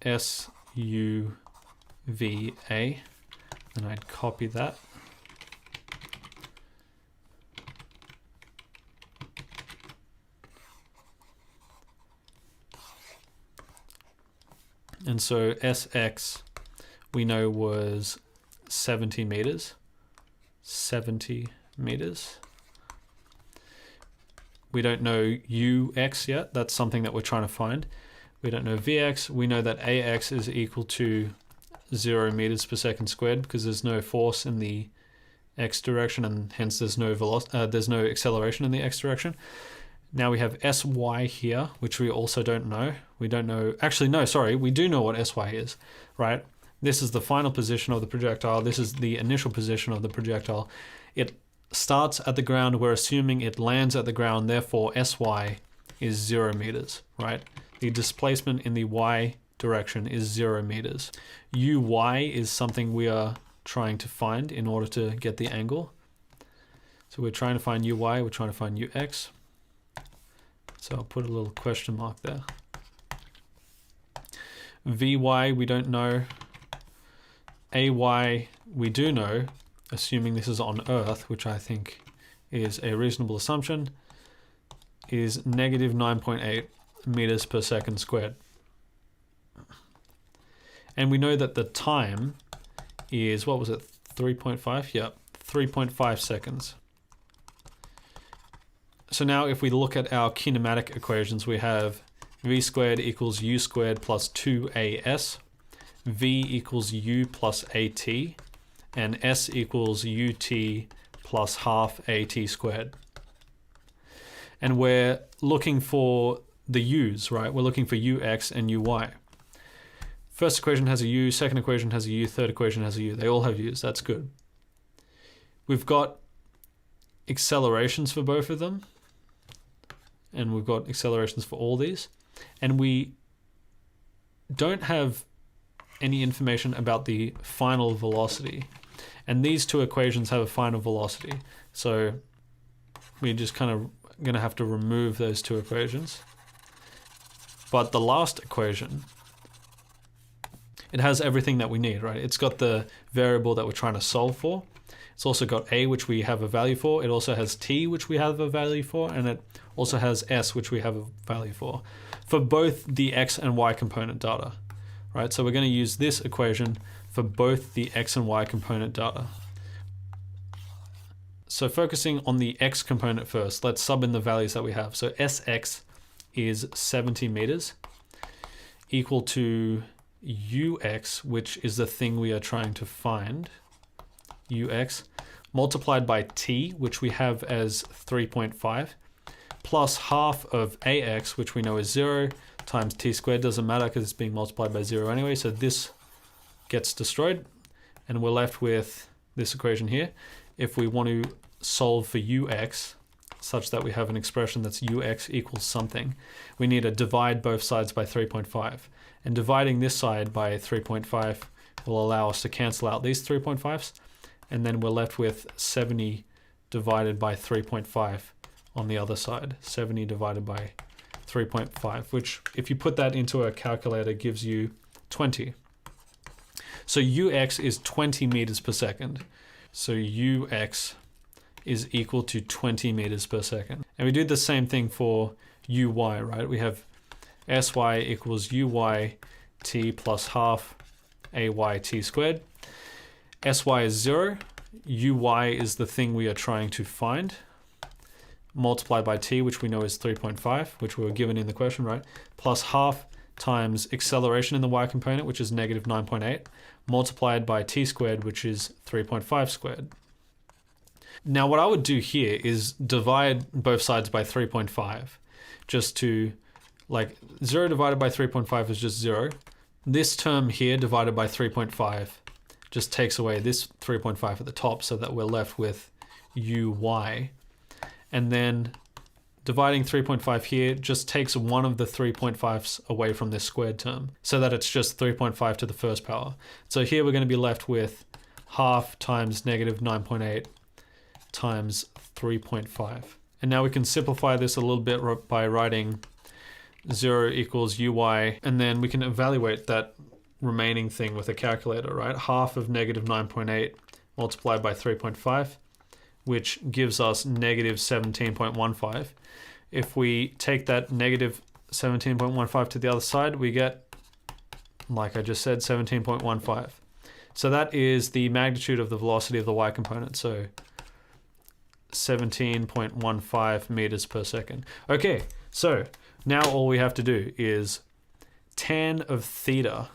SUVA, and I'd copy that. And so SX we know was 70 meters. 70 meters. We don't know UX yet. That's something that we're trying to find. We don't know VX. We know that AX is equal to 0 meters per second squared because there's no force in the x direction, and hence there's no acceleration in the x direction. Now we have sy here, which we also don't know. We don't know, actually no, sorry, we do know what sy is, right? This is the final position of the projectile. This is the initial position of the projectile. It starts at the ground. We're assuming it lands at the ground. Therefore, sy is 0 meters, right? The displacement in the y direction is 0 meters. Uy is something we are trying to find in order to get the angle. So we're trying to find uy, we're trying to find ux. So I'll put a little question mark there. Vy we don't know. Ay we do know, assuming this is on Earth, which I think is a reasonable assumption, is negative 9.8 meters per second squared. And we know that the time is, what was it, 3.5? Yep, 3.5 seconds. So now if we look at our kinematic equations, we have v squared equals u squared plus 2as, v equals u plus at, and s equals ut plus half at squared. And we're looking for the u's, right? We're looking for ux and uy. First equation has a u, second equation has a u, third equation has a u. They all have u's, that's good. We've got accelerations for both of them, and we've got accelerations for all these, and we don't have any information about the final velocity. And these two equations have a final velocity. So we're just kind of going to have to remove those two equations. But the last equation, it has everything that we need, right? It's got the variable that we're trying to solve for. It's also got a, which we have a value for. It also has t, which we have a value for. And it also has s, which we have a value for both the x and y component data. Right, so we're going to use this equation for both the x and y component data. So focusing on the x component first, let's sub in the values that we have. So sx is 70 meters, equal to ux, which is the thing we are trying to find, ux, multiplied by t, which we have as 3.5, plus half of ax, which we know is 0, times t squared. Doesn't matter because it's being multiplied by 0 anyway, so this gets destroyed and we're left with this equation here. If we want to solve for ux such that we have an expression that's ux equals something, we need to divide both sides by 3.5, and dividing this side by 3.5 will allow us to cancel out these 3.5s, and then we're left with 70 divided by 3.5 on the other side. 70 divided by 3.5, which if you put that into a calculator gives you 20. So ux is 20 meters per second. So ux is equal to 20 meters per second. And we do the same thing for uy, right? We have sy equals uy t plus half ay t squared. Sy is 0. Uy is the thing we are trying to find, multiplied by t, which we know is 3.5, which we were given in the question, right? Plus half times acceleration in the y component, which is negative 9.8, multiplied by t squared, which is 3.5 squared. Now what I would do here is divide both sides by 3.5, just to, like, 0 divided by 3.5 is just 0. This term here divided by 3.5 just takes away this 3.5 at the top, so that we're left with uy. And then dividing 3.5 here just takes one of the 3.5s away from this squared term, so that it's just 3.5 to the first power. So here we're going to be left with half times negative 9.8 times 3.5. And now we can simplify this a little bit by writing 0 equals uy, and then we can evaluate that remaining thing with a calculator, right? Half of negative 9.8 multiplied by 3.5, which gives us negative 17.15. If we take that negative 17.15 to the other side, we get, like I just said, 17.15. So that is the magnitude of the velocity of the y component. So 17.15 meters per second. Okay, so now all we have to do is tan of theta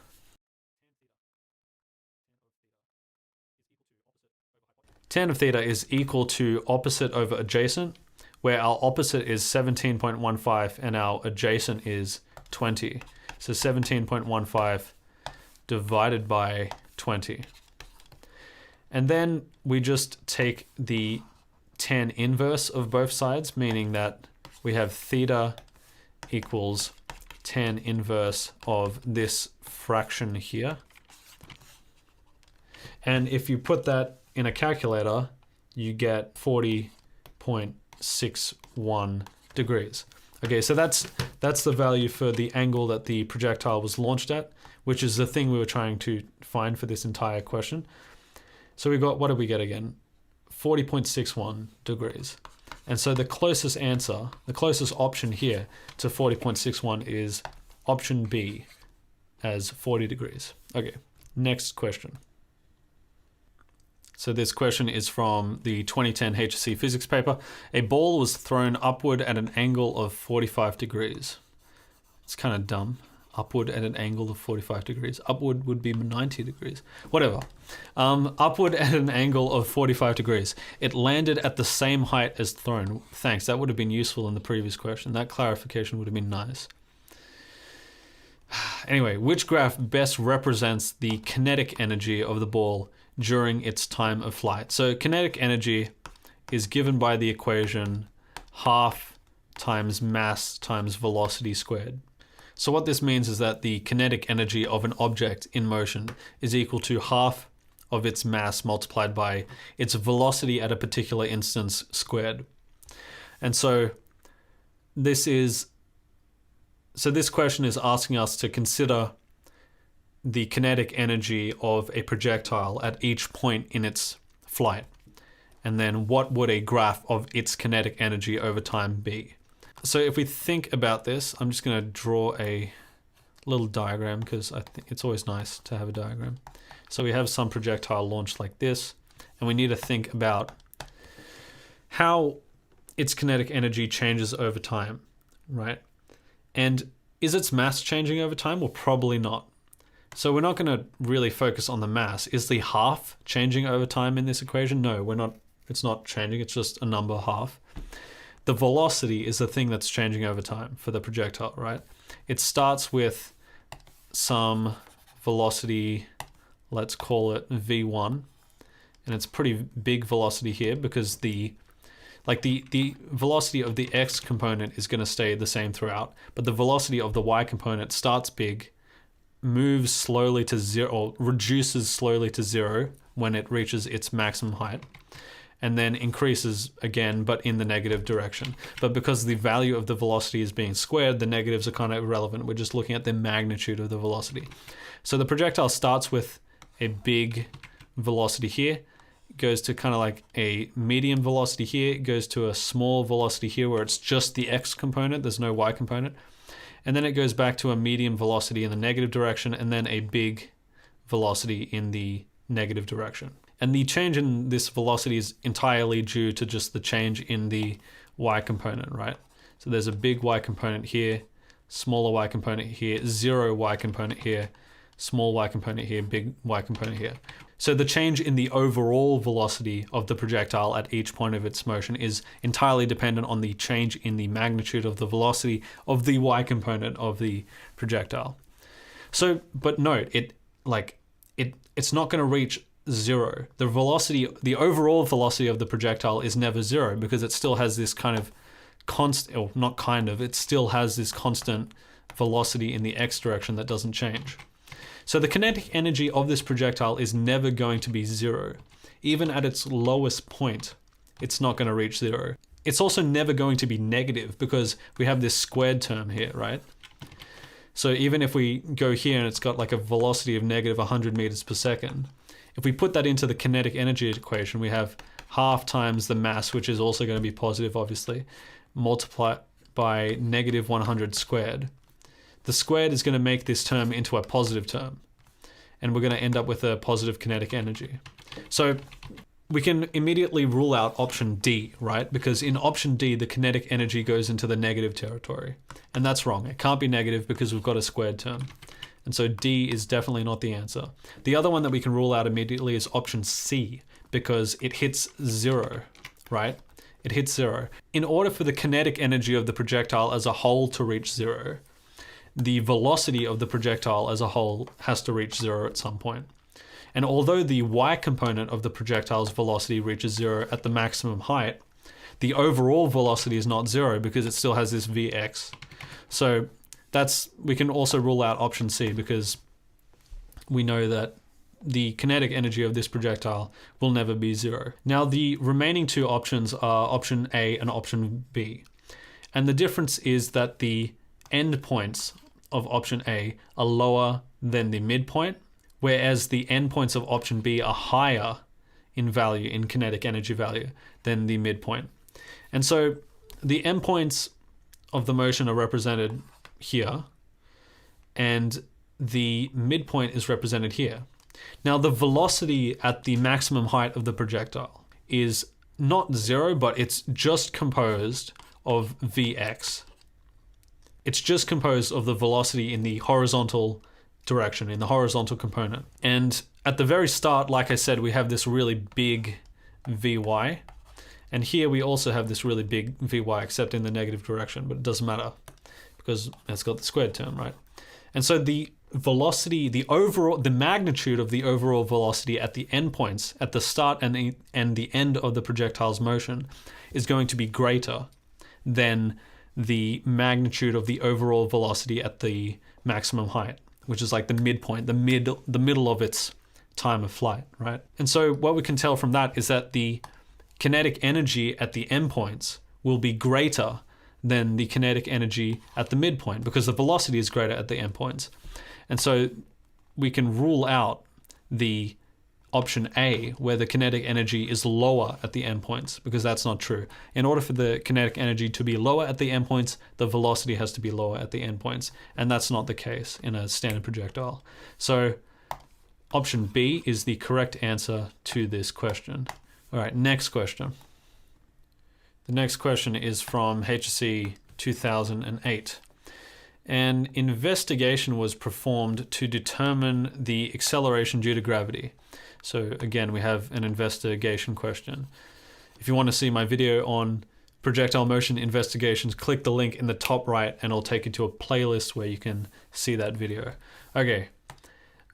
tan of theta is equal to opposite over adjacent, where our opposite is 17.15 and our adjacent is 20. So 17.15 divided by 20. And then we just take the tan inverse of both sides, meaning that we have theta equals tan inverse of this fraction here. And if you put that in a calculator, you get 40.61 degrees. Okay, so that's the value for the angle that the projectile was launched at, which is the thing we were trying to find for this entire question. So we got, what did we get again? 40.61 degrees. And so the closest answer, the closest option here to 40.61 is option B as 40 degrees. Okay, next question. So this question is from the 2010 HSC physics paper. A ball was thrown upward at an angle of 45 degrees. It's kind of dumb. Upward at an angle of 45 degrees. Upward would be 90 degrees. Whatever. Upward at an angle of 45 degrees. It landed at the same height as thrown. Thanks, that would have been useful in the previous question. That clarification would have been nice. Anyway, which graph best represents the kinetic energy of the ball during its time of flight? So kinetic energy is given by the equation half times mass times velocity squared. So what this means is that the kinetic energy of an object in motion is equal to half of its mass multiplied by its velocity at a particular instance squared. And so this question is asking us to consider the kinetic energy of a projectile at each point in its flight. And then what would a graph of its kinetic energy over time be? So if we think about this, I'm just going to draw a little diagram because I think it's always nice to have a diagram. So we have some projectile launched like this, and we need to think about how its kinetic energy changes over time, right? And is its mass changing over time? Well, probably not. So we're not going to really focus on the mass. Is the half changing over time in this equation? No, we're not. It's not changing. It's just a number half. The velocity is the thing that's changing over time for the projectile, right? It starts with some velocity, let's call it V1, and it's pretty big velocity here because the velocity of the x component is going to stay the same throughout, but the velocity of the y component starts big, moves slowly to zero, or reduces slowly to zero when it reaches its maximum height, and then increases again, but in the negative direction. But because the value of the velocity is being squared, the negatives are kind of irrelevant. We're just looking at the magnitude of the velocity. So the projectile starts with a big velocity here, goes to kind of like a medium velocity here, goes to a small velocity here where it's just the x component, there's no y component. And then it goes back to a medium velocity in the negative direction, and then a big velocity in the negative direction. And the change in this velocity is entirely due to just the change in the y component, right? So there's a big y component here, smaller y component here, zero y component here, small y component here, big y component here. So the change in the overall velocity of the projectile at each point of its motion is entirely dependent on the change in the magnitude of the velocity of the y component of the projectile. So, but note, it's not going to reach zero. The velocity, the overall velocity of the projectile is never zero because it still has this kind of constant, or not kind of, it still has this constant velocity in the x direction that doesn't change. So the kinetic energy of this projectile is never going to be zero. Even at its lowest point, it's not going to reach zero. It's also never going to be negative because we have this squared term here, right? So even if we go here and it's got like a velocity of negative 100 meters per second, if we put that into the kinetic energy equation, we have half times the mass, which is also going to be positive, obviously, multiplied by negative 100 squared. The squared is going to make this term into a positive term, and we're going to end up with a positive kinetic energy. So we can immediately rule out option D, right? Because in option D, the kinetic energy goes into the negative territory, and that's wrong. It can't be negative because we've got a squared term. And so D is definitely not the answer. The other one that we can rule out immediately is option C, because it hits 0, right? It hits 0. In order for the kinetic energy of the projectile as a whole to reach 0, the velocity of the projectile as a whole has to reach 0 at some point. And although the y component of the projectile's velocity reaches 0 at the maximum height, the overall velocity is not 0 because it still has this Vx. So we can also rule out option C, because we know that the kinetic energy of this projectile will never be 0. Now the remaining two options are option A and option B. And the difference is that the endpoints of option A are lower than the midpoint, whereas the endpoints of option B are higher in value, in kinetic energy value, than the midpoint. And so the endpoints of the motion are represented here, and the midpoint is represented here. Now the velocity at the maximum height of the projectile is not 0, but it's just composed of Vx. It's just composed of the velocity in the horizontal direction, in the horizontal component. And at the very start, like I said, we have this really big Vy. And here we also have this really big Vy, except in the negative direction, but it doesn't matter because it's got the squared term, right? And so the velocity, the magnitude of the overall velocity at the endpoints, at the start and the end of the projectile's motion, is going to be greater than the magnitude of the overall velocity at the maximum height, which is like the midpoint, the middle of its time of flight, right? And so what we can tell from that is that the kinetic energy at the endpoints will be greater than the kinetic energy at the midpoint, because the velocity is greater at the endpoints. And so we can rule out the option A, where the kinetic energy is lower at the endpoints, because that's not true. In order for the kinetic energy to be lower at the endpoints, the velocity has to be lower at the endpoints, and that's not the case in a standard projectile. So option B is the correct answer to this question. All right, next question. The next question is from HSC 2008. An investigation was performed to determine the acceleration due to gravity. So again, we have an investigation question. If you want to see my video on projectile motion investigations, click the link in the top right and it'll take you to a playlist where you can see that video. Okay.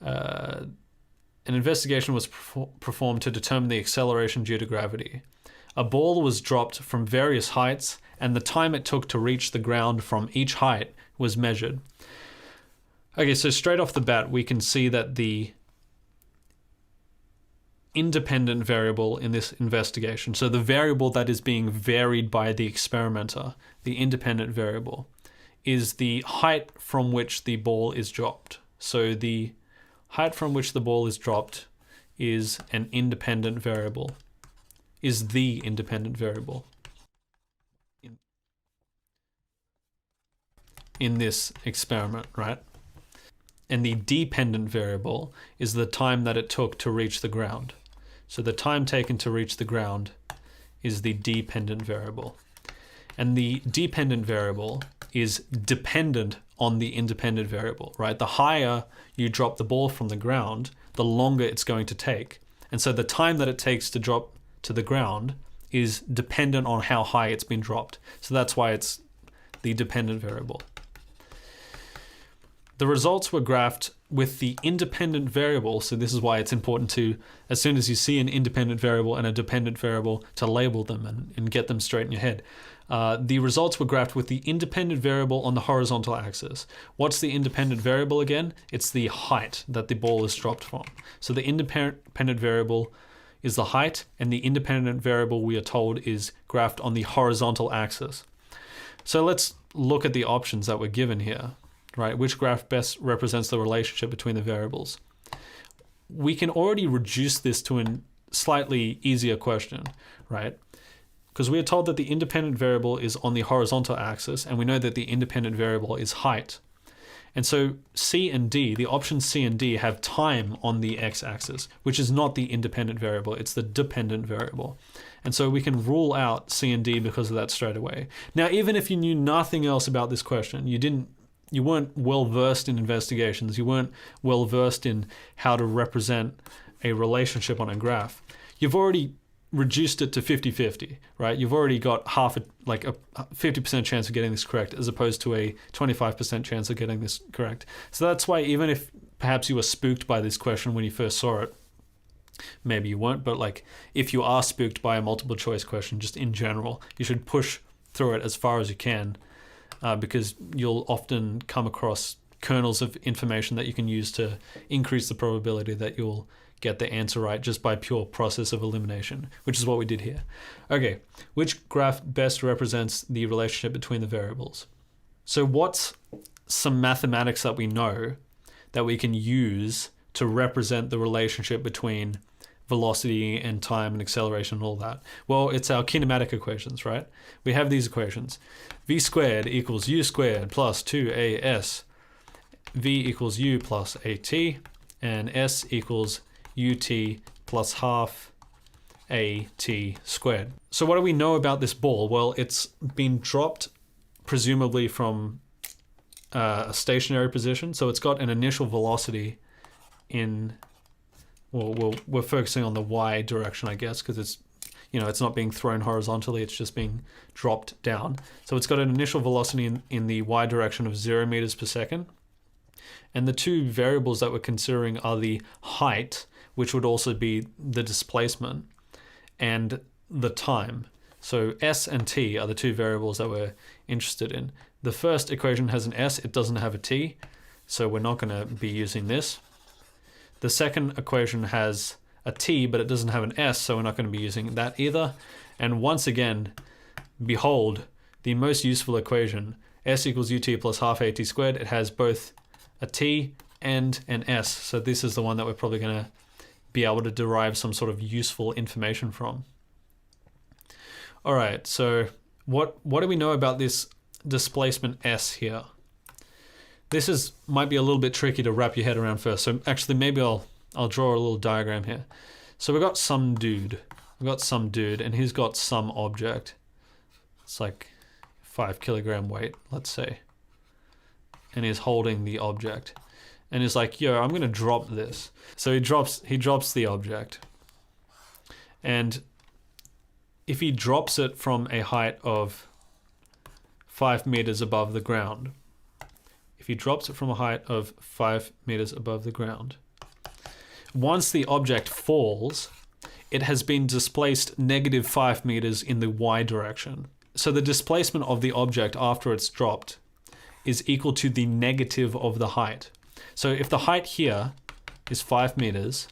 An investigation was performed to determine the acceleration due to gravity. A ball was dropped from various heights, and the time it took to reach the ground from each height was measured. Okay, so straight off the bat, we can see that the independent variable in this investigation, so the variable that is being varied by the experimenter, the independent variable, is the height from which the ball is dropped. So the height from which the ball is dropped is an independent variable, is the independent variable in this experiment, right? And the dependent variable is the time that it took to reach the ground. So the time taken to reach the ground is the dependent variable. And the dependent variable is dependent on the independent variable, right? The higher you drop the ball from the ground, the longer it's going to take. And so the time that it takes to drop to the ground is dependent on how high it's been dropped. So that's why it's the dependent variable. The results were graphed with the independent variable, so this is why it's important to, as soon as you see an independent variable and a dependent variable, to label them and get them straight in your head. The results were graphed with the independent variable on the horizontal axis. What's the independent variable again? It's the height that the ball is dropped from. So the independent variable is the height, and the independent variable, we are told, is graphed on the horizontal axis. So let's look at the options that were given here. Right, which graph best represents the relationship between the variables? We can already reduce this to a slightly easier question, right? Because we are told that the independent variable is on the horizontal axis, and we know that the independent variable is height. And so C and D, the options C and D, have time on the x-axis, which is not the independent variable, it's the dependent variable. And so we can rule out C and D because of that straight away. Now, even if you knew nothing else about this question, you you weren't well versed in investigations, you weren't well versed in how to represent a relationship on a graph, you've already reduced it to 50-50, right? You've already got like a 50% chance of getting this correct as opposed to a 25% chance of getting this correct. So that's why even if perhaps you were spooked by this question when you first saw it, maybe you weren't, but like if you are spooked by a multiple choice question, just in general, you should push through it as far as you can, because you'll often come across kernels of information that you can use to increase the probability that you'll get the answer right just by pure process of elimination, which is what we did here. Okay, which graph best represents the relationship between the variables? So what's some mathematics that we know that we can use to represent the relationship between velocity and time and acceleration and all that? Well, it's our kinematic equations, right? We have these equations. V squared equals u squared plus 2as. V equals u plus at, and s equals ut plus half at squared. So what do we know about this ball? Well, it's been dropped presumably from a stationary position. So it's got an initial velocity in, well, we're focusing on the y direction, I guess, because it's, it's not being thrown horizontally, it's just being dropped down. So it's got an initial velocity in the y direction of 0 meters per second. And the two variables that we're considering are the height, which would also be the displacement, and the time. So s and t are the two variables that we're interested in. The first equation has an s, it doesn't have a t, so we're not going to be using this. The second equation has a t, but it doesn't have an s, so we're not going to be using that either. And once again, behold, the most useful equation, s equals ut plus half at squared. It has both a t and an s, so this is the one that we're probably going to be able to derive some sort of useful information from. All right, so what do we know about this displacement s here? This might be a little bit tricky to wrap your head around first. So actually, maybe I'll draw a little diagram here. So we've got some dude, and he's got some object. It's like 5 kilogram weight, let's say, and he's holding the object. And he's like, yo, I'm gonna drop this. So he drops the object. And if he drops it from a height of 5 meters above the ground, once the object falls, it has been displaced -5 meters in the y direction. So the displacement of the object after it's dropped is equal to the negative of the height. So if the height here is 5 meters,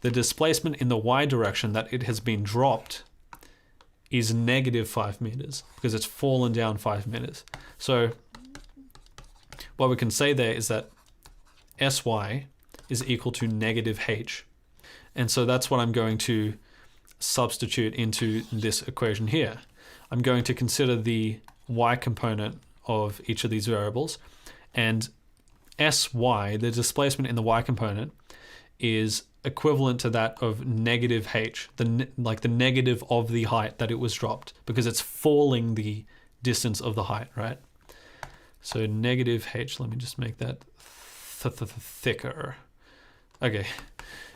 the displacement in the y direction that it has been dropped is -5 meters because it's fallen down 5 meters. So what we can say there is that sy is equal to -h. And so that's what I'm going to substitute into this equation here. I'm going to consider the y component of each of these variables, and sy, the displacement in the y component, is equivalent to that of -h, the negative of the height that it was dropped, because it's falling the distance of the height, right? So -h, let me just make that thicker. Okay,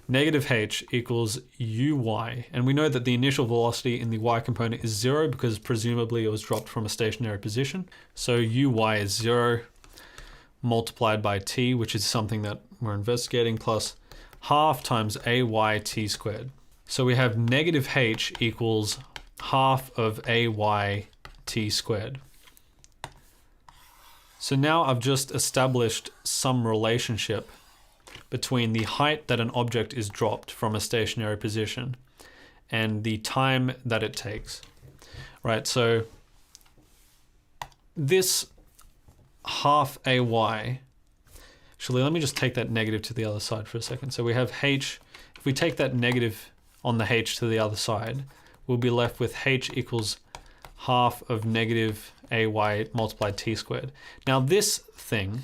-h equals uy, and we know that the initial velocity in the y component is 0 because presumably it was dropped from a stationary position. So uy is 0 multiplied by t, which is something that we're investigating, plus half times ayt squared. So we have -h equals half of ayt squared. So now I've just established some relationship between the height that an object is dropped from a stationary position and the time that it takes, right? So this half ay, actually, let me just take that negative to the other side for a second. So we have h, if we take that negative on the h to the other side, we'll be left with h equals half of -ay multiplied t squared. Now this thing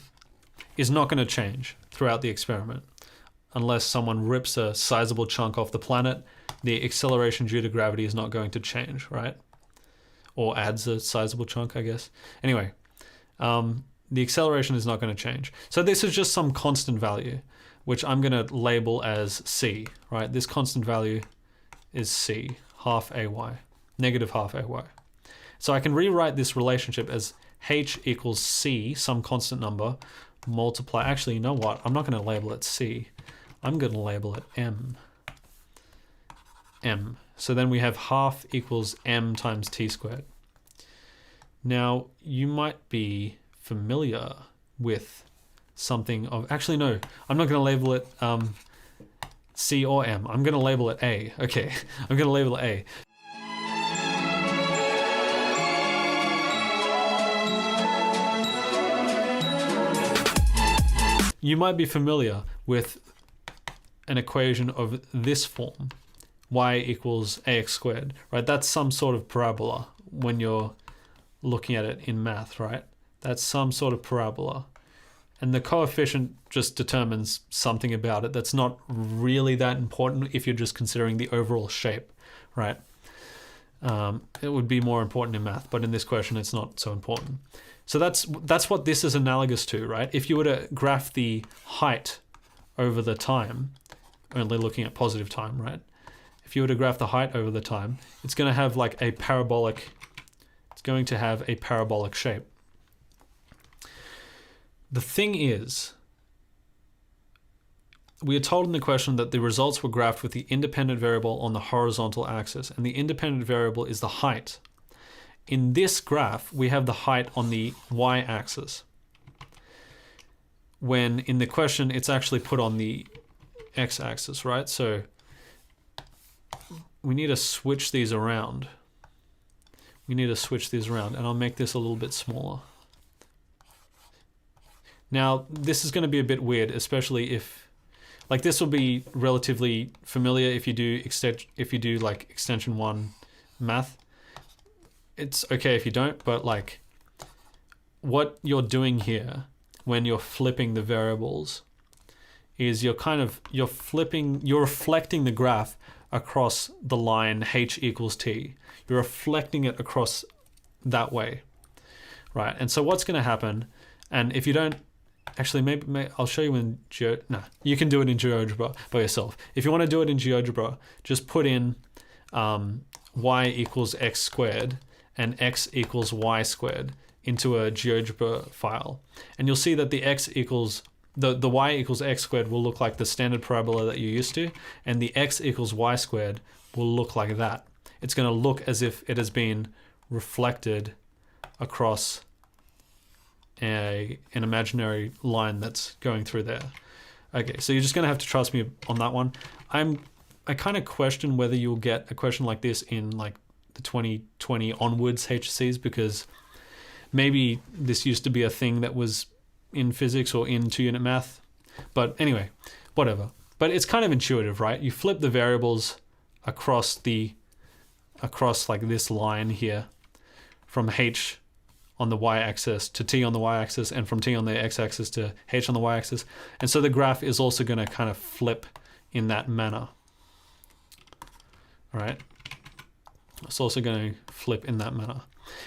is not going to change throughout the experiment unless someone rips a sizable chunk off the planet. The acceleration due to gravity is not going to change, right? Or adds a sizable chunk, I guess. Anyway, the acceleration is not going to change. So this is just some constant value, which I'm going to label as c, right? This constant value is c, half ay, negative half ay. So I can rewrite this relationship as h equals c, some constant number, multiply, actually, you know what? I'm not going to label it c. I'm going to label it m. So then we have half equals m times t squared. Now, you might be familiar with something of, actually, no, I'm not going to label it c or m. I'm going to label it a. Okay, I'm going to label it a. You might be familiar with an equation of this form, y equals ax squared, right? That's some sort of parabola when you're looking at it in math, right? That's some sort of parabola. And the coefficient just determines something about it that's not really that important if you're just considering the overall shape, right? It would be more important in math, but in this question, it's not so important. So that's what this is analogous to, right? If you were to graph the height over the time, only looking at positive time, right? If you were to graph the height over the time, it's going to have like a parabolic, it's going to have a parabolic shape. The thing is, we are told in the question that the results were graphed with the independent variable on the horizontal axis, and the independent variable is the height. In this graph, we have the height on the y-axis, when in the question, it's actually put on the x-axis, right? So we need to switch these around. And I'll make this a little bit smaller. Now, this is going to be a bit weird, especially if, like, this will be relatively familiar if you do like extension 1 math. It's okay if you don't, but like what you're doing here when you're flipping the variables is you're reflecting the graph across the line h equals t. You're reflecting it across that way, right? And so what's going to happen, and if you don't, actually maybe I'll show you in you can do it in GeoGebra by yourself. If you want to do it in GeoGebra, just put in y equals x squared and x equals y squared into a GeoGebra file. And you'll see that the the y equals x squared will look like the standard parabola that you're used to, and the x equals y squared will look like that. It's going to look as if it has been reflected across an imaginary line that's going through there. Okay, so you're just going to have to trust me on that one. I kind of question whether you'll get a question like this in like the 2020 onwards HSCs, because maybe this used to be a thing that was in physics or in 2-unit math. But anyway, whatever. But it's kind of intuitive, right? You flip the variables across like this line here, from h on the y-axis to t on the y-axis, and from t on the x-axis to h on the y-axis. And so the graph is also going to kind of flip in that manner. All right? It's also going to flip in that manner.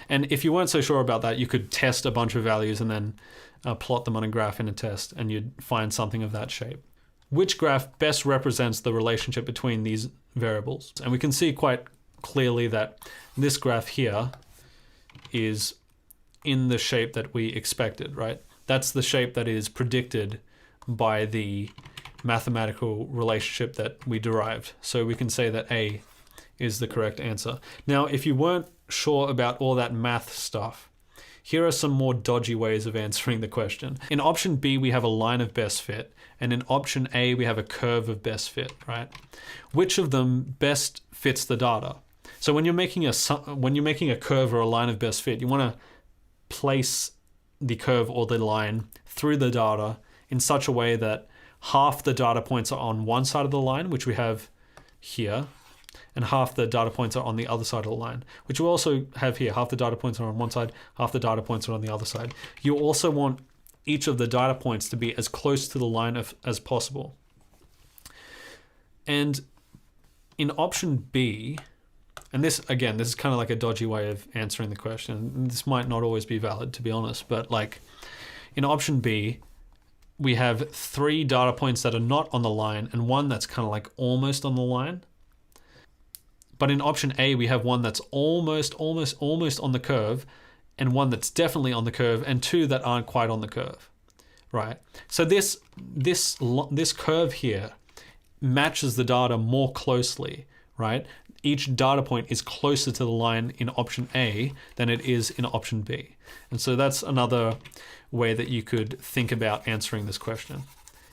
And if you weren't so sure about that, you could test a bunch of values and then plot them on a graph in a test, and you'd find something of that shape. Which graph best represents the relationship between these variables? And we can see quite clearly that this graph here is in the shape that we expected, right? That's the shape that is predicted by the mathematical relationship that we derived. So we can say that A is the correct answer. Now, if you weren't sure about all that math stuff, here are some more dodgy ways of answering the question. In option B, we have a line of best fit, and in option A, we have a curve of best fit, right? Which of them best fits the data? So when you're making a curve or a line of best fit, you want to place the curve or the line through the data in such a way that half the data points are on one side of the line, which we have here, and half the data points are on the other side of the line, which we also have here. Half the data points are on one side, half the data points are on the other side. You also want each of the data points to be as close to the line as possible. And in option B, and this, again, this is kind of like a dodgy way of answering the question. This might not always be valid, to be honest, but like In option B, we have 3 data points that are not on the line and one that's kind of like almost on the line. But in option A, we have one that's almost on the curve, and one that's definitely on the curve, and 2 that aren't quite on the curve, right? So this curve here matches the data more closely, right? Each data point is closer to the line in option A than it is in option B. And so that's another way that you could think about answering this question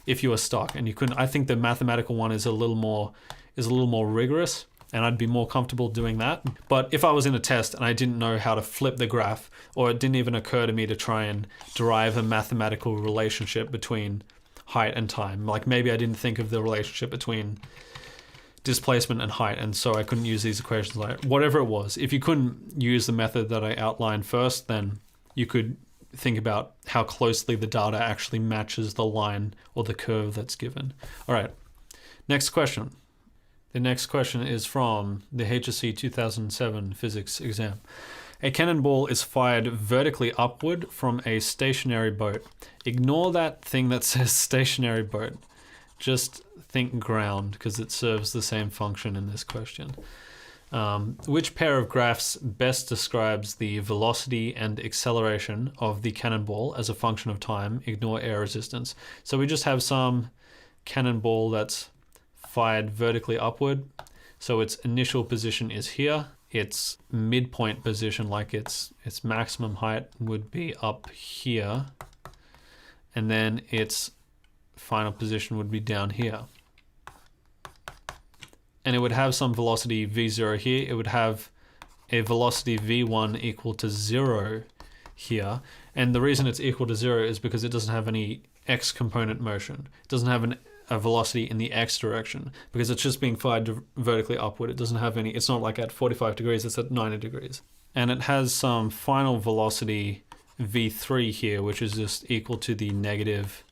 if you were stuck and you couldn't. I think the mathematical one is a little more rigorous, and I'd be more comfortable doing that. But if I was in a test and I didn't know how to flip the graph, or it didn't even occur to me to try and derive a mathematical relationship between height and time, like maybe I didn't think of the relationship between displacement and height, and so I couldn't use these equations, like whatever it was. If you couldn't use the method that I outlined first, then you could think about how closely the data actually matches the line or the curve that's given. All right, next question. The next question is from the HSC 2007 physics exam. A cannonball is fired vertically upward from a stationary boat. Ignore that thing that says stationary boat. Just think ground, because it serves the same function in this question. Which pair of graphs best describes the velocity and acceleration of the cannonball as a function of time? Ignore air resistance. So we just have some cannonball that's fired vertically upward. So its initial position is here. Its midpoint position, like its maximum height, would be up here. And then its final position would be down here. And it would have some velocity v0 here. It would have a velocity v1 equal to 0 here. And the reason it's equal to 0 is because it doesn't have any x component motion. It doesn't have a velocity in the x direction, because it's just being fired vertically upward. It doesn't have any, it's not like at 45 degrees, it's at 90 degrees. And it has some final velocity v3 here, which is just equal to the negative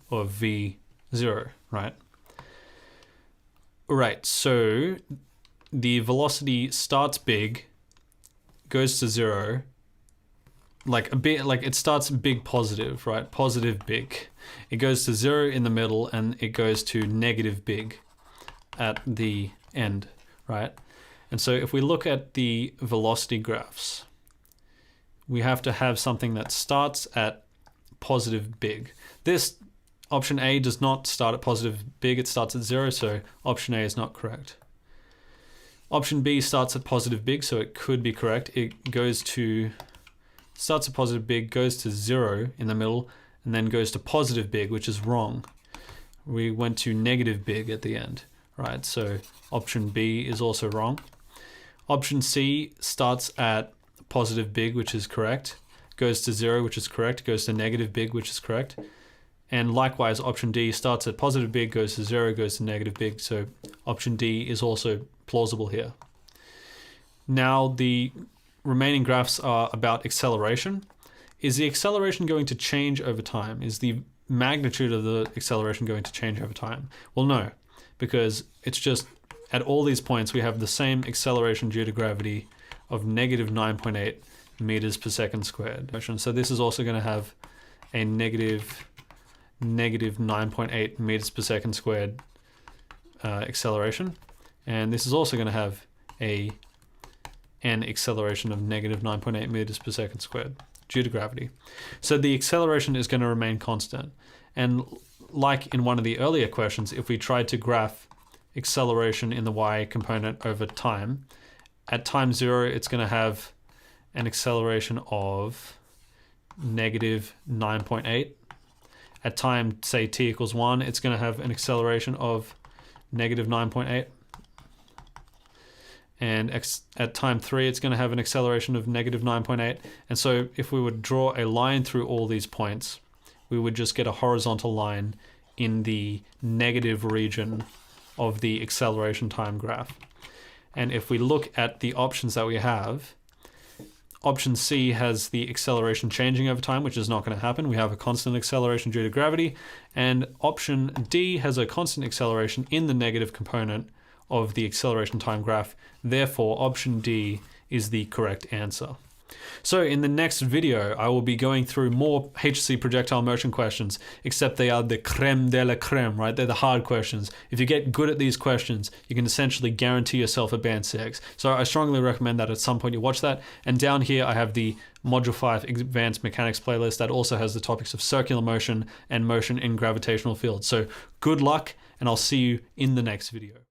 of v0, right? Right, so the velocity starts big, goes to 0, like a bit, like it starts big positive, right? Positive big. It goes to 0 in the middle, and it goes to negative big at the end, right? And so if we look at the velocity graphs, we have to have something that starts at positive big. This option A does not start at positive big, it starts at 0, so option A is not correct. Option B starts at positive big, so it could be correct. It starts at positive big, goes to 0 in the middle, and then goes to positive big, which is wrong. We went to negative big at the end, right? So option B is also wrong. Option C starts at positive big, which is correct, goes to 0, which is correct, goes to negative big, which is correct. And likewise, option D starts at positive big, goes to 0, goes to negative big, so option D is also plausible here. Now the remaining graphs are about acceleration. Is the acceleration going to change over time? Is the magnitude of the acceleration going to change over time? Well, no, because it's just at all these points we have the same acceleration due to gravity of negative 9.8 meters per second squared. So this is also going to have a negative 9.8 meters per second squared acceleration, and this is also going to have an acceleration of negative 9.8 meters per second squared due to gravity. So the acceleration is going to remain constant. And like in one of the earlier questions, if we tried to graph acceleration in the y component over time, at time 0 it's going to have an acceleration of negative 9.8. At time, say t equals 1, it's going to have an acceleration of negative 9.8. And at time 3, it's going to have an acceleration of negative 9.8. And so if we would draw a line through all these points, we would just get a horizontal line in the negative region of the acceleration time graph. And if we look at the options that we have, option C has the acceleration changing over time, which is not going to happen. We have a constant acceleration due to gravity. And option D has a constant acceleration in the negative component of the acceleration time graph. Therefore, option D is the correct answer. So in the next video, I will be going through more HSC projectile motion questions, except they are the creme de la creme, right? They're the hard questions. If you get good at these questions, you can essentially guarantee yourself a band 6. So I strongly recommend that at some point you watch that. And down here, I have the Module 5 Advanced Mechanics playlist that also has the topics of circular motion and motion in gravitational fields. So good luck, and I'll see you in the next video.